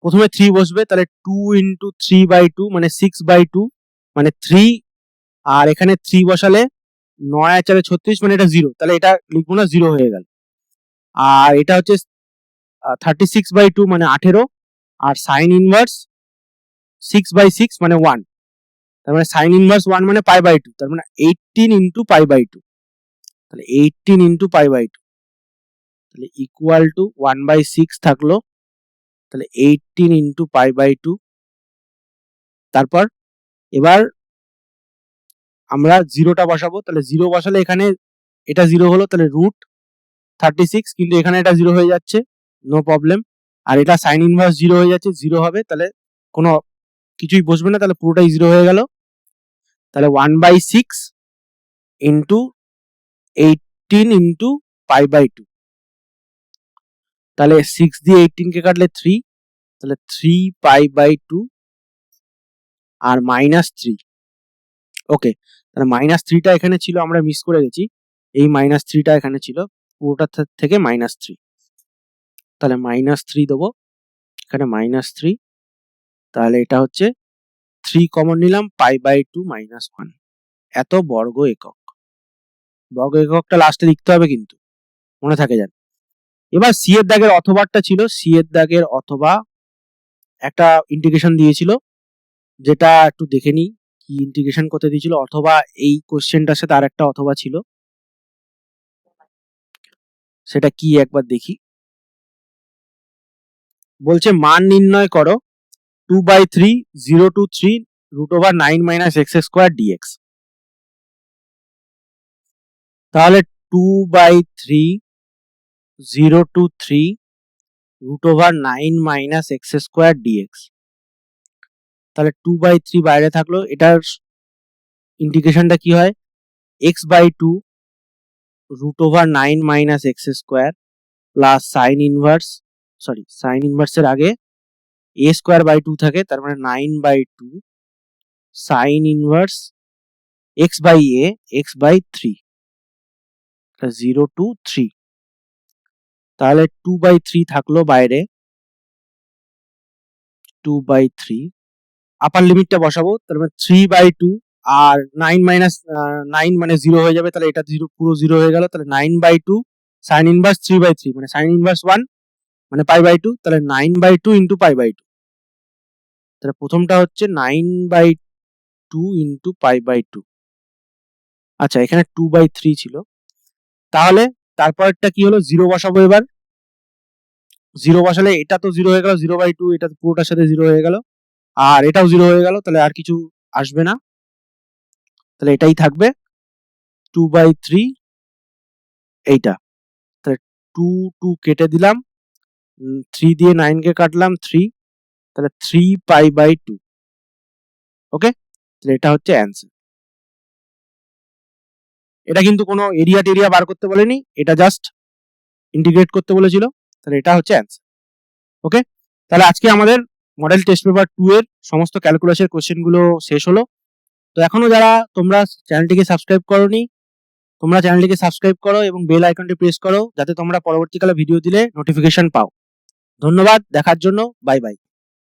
প্রথমে 3 বসবে, তাহলে 2 ইন্টু 3/2 মানে 6/2 মানে 3, আর এখানে 3 বসালে 9 আর 4 36 মানে এটা 0, তাহলে এটা লিখবো না, 0 হয়ে গেল। আর এটা হচ্ছে 36/2 মানে 18, আর সাইন ইনভার্স 6/6 মানে 1, তার মানে সাইন ইনভার্স 1 মানে π/2, তার মানে 18 ইন্টু π/2, তাহলে 18 ইন্টু π/2, তাহলে ইকুয়াল টু 1/6 থাকলো, তাহলে 18 ইন্টু π/2। তারপর এবার আমরা 0টা বসাবো, তাহলে 0 বসালে এখানে এটা 0 হলো, তাহলে √36, কিন্তু এখানে এটা 0 হয়ে যাচ্ছে, নো প্রবলেম, আর এটা সাইন ইনভার্স 0 হয়ে যাচ্ছে, 0 হবে, তাহলে কোনো কিছুই বসবে না, তাহলে পুরোটাই 0 হয়ে গেল। তাহলে 1/6 ইন্টু 18 ইন্টু π/2, তাহলে 6 দিয়ে 18 কে কাটলে 3, তাহলে 3 π/2 আর মাইনাস 3। ওকে, তাহলে মাইনাস 3টা এখানে ছিল, আমরা মিস করে গেছি, এই মাইনাস 3টা এখানে ছিল, পুরোটা থেকে মাইনাস 3, তাহলে মাইনাস 3 দেবো, এখানে মাইনাস 3, তাহলে এটা হচ্ছে 3 কমন নিলাম, π/2 মাইনাস 1, এত বর্গ একক। বর্গ এককটা লাস্টে লিখতে হবে কিন্তু, মনে থাকে যান। এবার সি এর দাগের অথবাটা ছিল, সি এর দাগের অথবা একটা ইন্টিগ্রেশন দিয়েছিল, যেটা একটু দেখে নিই কি ইন্টিগ্রেশন করতে দিয়েছিল, অথবা এই কোশ্চেনটার সাথে আর একটা অথবা ছিল, সেটা কি একবার দেখি। বলছে মান নির্ণয় করো 2/3 0 to 3 √9 minus x square dx। তাহলে 2/3 0 to 3 √9 minus x square dx, তাহলে 2/3 বাইরে থাকলো, এটার ইন্টিগ্রেশনটা কি হয়? x/2 √9 minus x square plus sine inverse sorry sine ইনভার্সের আগে a স্কোয়ার বাই 2 থাকে, তার মানে 9/2 sine inverse x by a x by 3, 0 to 3, তাহলে 2/3 থাকলো বাইরে, 2/3 আপার লিমিটটা বসাবো, তার মানে 3/2 আর 9 মাইনাস 9 মানে 0 হয়ে যাবে, তাহলে এটা 0 পুরো 0 হয়ে গেল, তাহলে 9/2 সাইন ইনভার্স 3/3 মানে সাইন ইনভার্স 1 মানে π/2, তাহলে 9/2 ইন্টু π/2, তাহলে প্রথমটা হচ্ছে 9/2 ইন্টু π/2। আচ্ছা এখানে 2/3 ছিল, তাহলে তারপরটা কি হলো, 0 বসাবো এবার, 0 বসালে এটা তো 0 হয়ে গেল, 0/2 এটা পুরোটার সাথে 0 হয়ে গেল, আর এটাও 0 হয়ে গেল, তাহলে আর কিছু আসবে না, তাহলে এটাই থাকবে 2/3 এইটা, তাহলে 2 কেটে দিলাম, 3 দিয়ে 9 কে কাটলাম 3, তাহলে 3π/2। ওকে, তাহলে এটা হচ্ছে অ্যান্সার। এটা কিন্তু কোনো এরিয়া টেরিয়া বার করতে বলেনি, এটা জাস্ট ইন্টিগ্রেট করতে বলেছিল, তাহলে এটা হচ্ছে অ্যান্সার। ওকে, তাহলে আজকে আমাদের মডেল টেস্ট পেপার 2 এর সমস্ত ক্যালকুলাসের কোশ্চেন গুলো শেষ হলো। তো এখনো যারা তোমরা চ্যানেলটিকে সাবস্ক্রাইব করোনি, তোমরা চ্যানেলটিকে সাবস্ক্রাইব করো এবং বেল আইকনটি প্রেস করো, যাতে তোমরা পরবর্তীকালে ভিডিও দিলে নোটিফিকেশন পাও। ধন্যবাদ দেখার জন্য, বাই বাই।